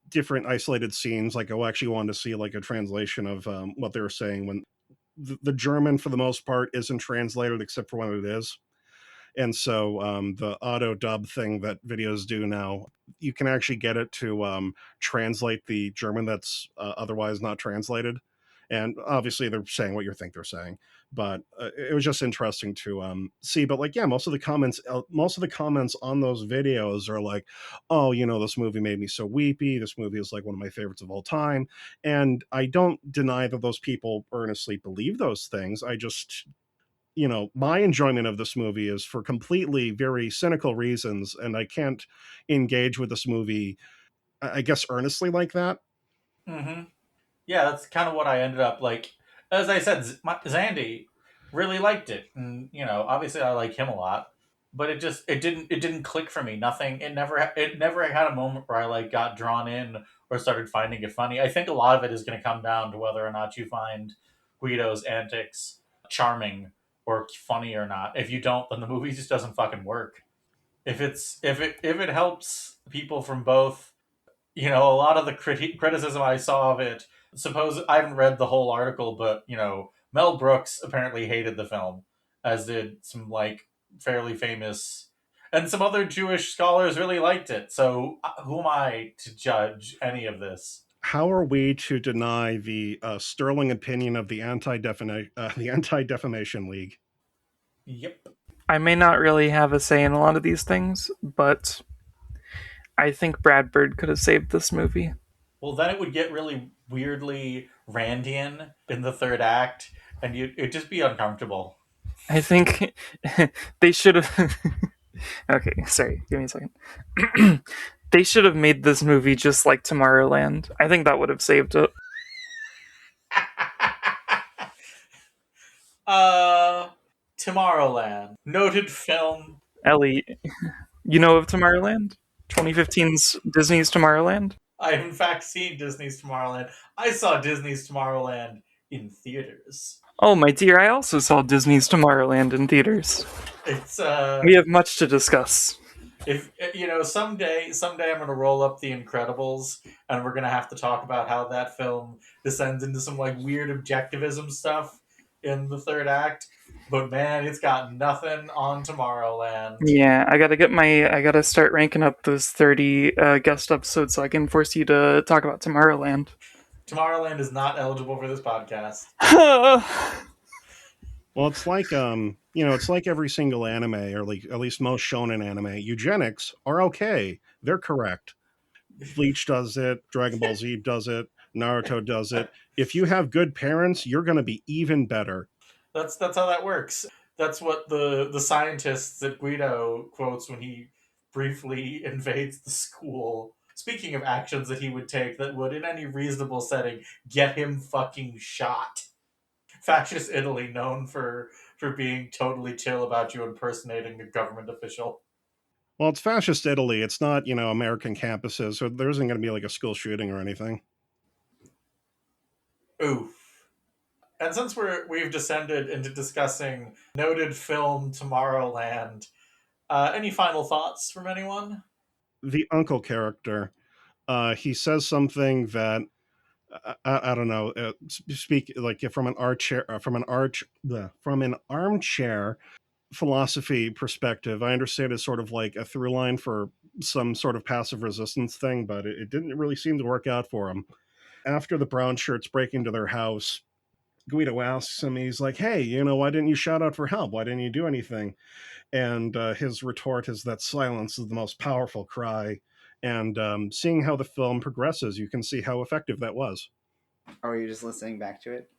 different isolated scenes. Like I actually wanted to see like a translation of what they were saying when the German, for the most part, isn't translated except for when it is. And so the auto dub thing that videos do now, you can actually get it to translate the German that's otherwise not translated. And obviously they're saying what you think they're saying, but it was just interesting to see. But like, yeah, most of the comments on those videos are like, "Oh, this movie made me so weepy. This movie is like one of my favorites of all time." And I don't deny that those people earnestly believe those things. I just my enjoyment of this movie is for completely very cynical reasons, and I can't engage with this movie, I guess, earnestly like that. Mm-hmm. Yeah, that's kind of what I ended up like. As I said, Zandy really liked it, and obviously I like him a lot. But it didn't click for me. Nothing. It never had a moment where I like got drawn in or started finding it funny. I think a lot of it is going to come down to whether or not you find Guido's antics charming or funny or not. If you don't, then the movie just doesn't fucking work. If it helps people from both, a lot of the criticism I saw of it. Suppose I haven't read the whole article, but Mel Brooks apparently hated the film, as did some like fairly famous And some other Jewish scholars really liked it. So who am I to judge any of this? How are we to deny the sterling opinion of the Anti-Defamation League? Yep. I may not really have a say in a lot of these things, but I think Brad Bird could have saved this movie. Well, then it would get really weirdly Randian in the third act, and it'd just be uncomfortable. I think they should have. Okay, sorry, give me a second. They should have made this movie just like Tomorrowland. I think that would have saved it. Tomorrowland. Noted film. Ellie, you know of Tomorrowland? 2015's Disney's Tomorrowland? I have in fact seen Disney's Tomorrowland. I saw Disney's Tomorrowland in theaters. Oh, my dear, I also saw Disney's Tomorrowland in theaters. It's We have much to discuss. if someday I'm gonna roll up The Incredibles and we're gonna have to talk about how that film descends into some like weird objectivism stuff in the third act. But man, it's got nothing on Tomorrowland. Yeah, I gotta start ranking up those 30 guest episodes so I can force you to talk about Tomorrowland. Tomorrowland is not eligible for this podcast. Well, it's like it's like every single anime, or like at least most shonen anime. Eugenics are okay; they're correct. Bleach does it. Dragon Ball Z does it. Naruto does it. If you have good parents, you're going to be even better. That's how that works. That's what the scientists that Guido quotes when he briefly invades the school. Speaking of actions that he would take that would, in any reasonable setting, get him fucking shot. Fascist Italy, known for being totally chill about you impersonating a government official. Well, it's fascist Italy. It's not, American campuses, so there isn't going to be like a school shooting or anything. Oof. And since we've descended into discussing noted film Tomorrowland, any final thoughts from anyone? The uncle character, he says something that I don't know. Speak like from an armchair philosophy perspective. I understand it's sort of like a through line for some sort of passive resistance thing, but it didn't really seem to work out for him. After the brown shirts break into their house, Guido asks him, he's like, hey, why didn't you shout out for help? Why didn't you do anything? And his retort is that silence is the most powerful cry. And seeing how the film progresses, you can see how effective that was. Or are you just listening back to it?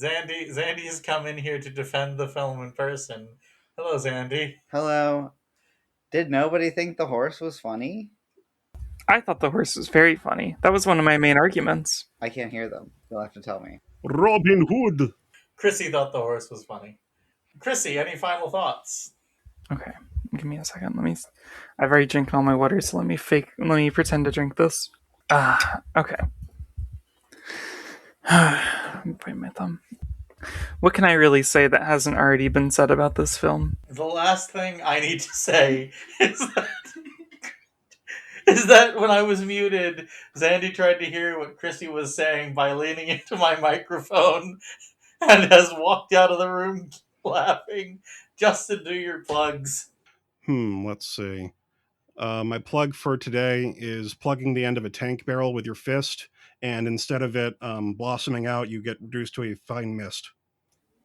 Zandy's come in here to defend the film in person. Hello, Zandy. Hello. Did nobody think the horse was funny? I thought the horse was very funny. That was one of my main arguments. I can't hear them. You'll have to tell me. Robin Hood. Krissy thought the horse was funny. Krissy, any final thoughts? Okay, give me a second. I've already drank all my water, so let me pretend to drink this. Okay. Let me point my thumb. What can I really say that hasn't already been said about this film? The last thing I need to say is that when I was muted, Zandy tried to hear what Krissy was saying by leaning into my microphone and has walked out of the room laughing. Justin, do your plugs. Let's see. My plug for today is plugging the end of a tank barrel with your fist, and instead of it blossoming out, you get reduced to a fine mist.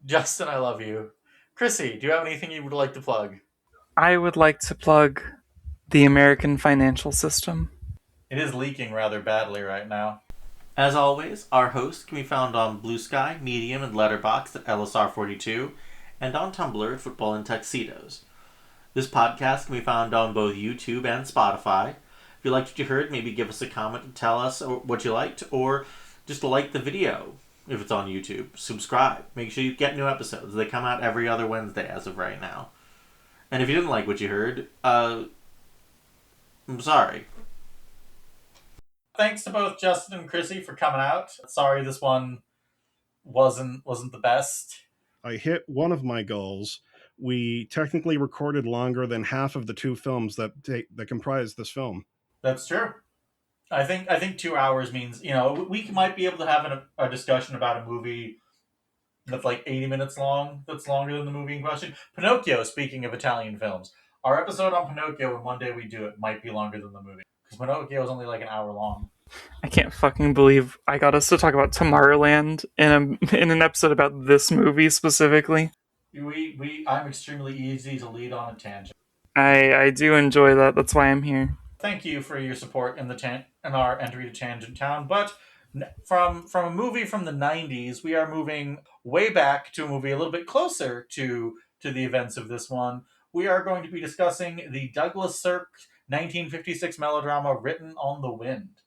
Justin, I love you. Krissy, do you have anything you would like to plug? I would like to plug the American financial system. It is leaking rather badly right now. As always, our host can be found on Blue Sky, Medium, and Letterboxd at LSR42, and on Tumblr at Football in Tuxedos. This podcast can be found on both YouTube and Spotify. If you liked what you heard, maybe give us a comment and tell us what you liked, or just like the video if it's on YouTube. Subscribe. Make sure you get new episodes. They come out every other Wednesday as of right now. And if you didn't like what you heard, I'm sorry. Thanks to both Justin and Krissy for coming out. Sorry this one wasn't the best. I hit one of my goals. We technically recorded longer than half of the two films that comprise this film. That's true. I think 2 hours means, we might be able to have a discussion about a movie that's like 80 minutes long, that's longer than the movie in question. Pinocchio, speaking of Italian films, Our episode on Pinocchio, when one day we do it, might be longer than the movie. Because Pinocchio is only like an hour long. I can't fucking believe I got us to talk about Tomorrowland in an episode about this movie specifically. I'm extremely easy to lead on a tangent. I do enjoy that. That's why I'm here. Thank you for your support in our entry to Tangent Town. But from a movie from the 90s, we are moving way back to a movie a little bit closer to the events of this one. We are going to be discussing the Douglas Sirk 1956 melodrama Written on the Wind.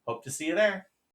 Hope to see you there.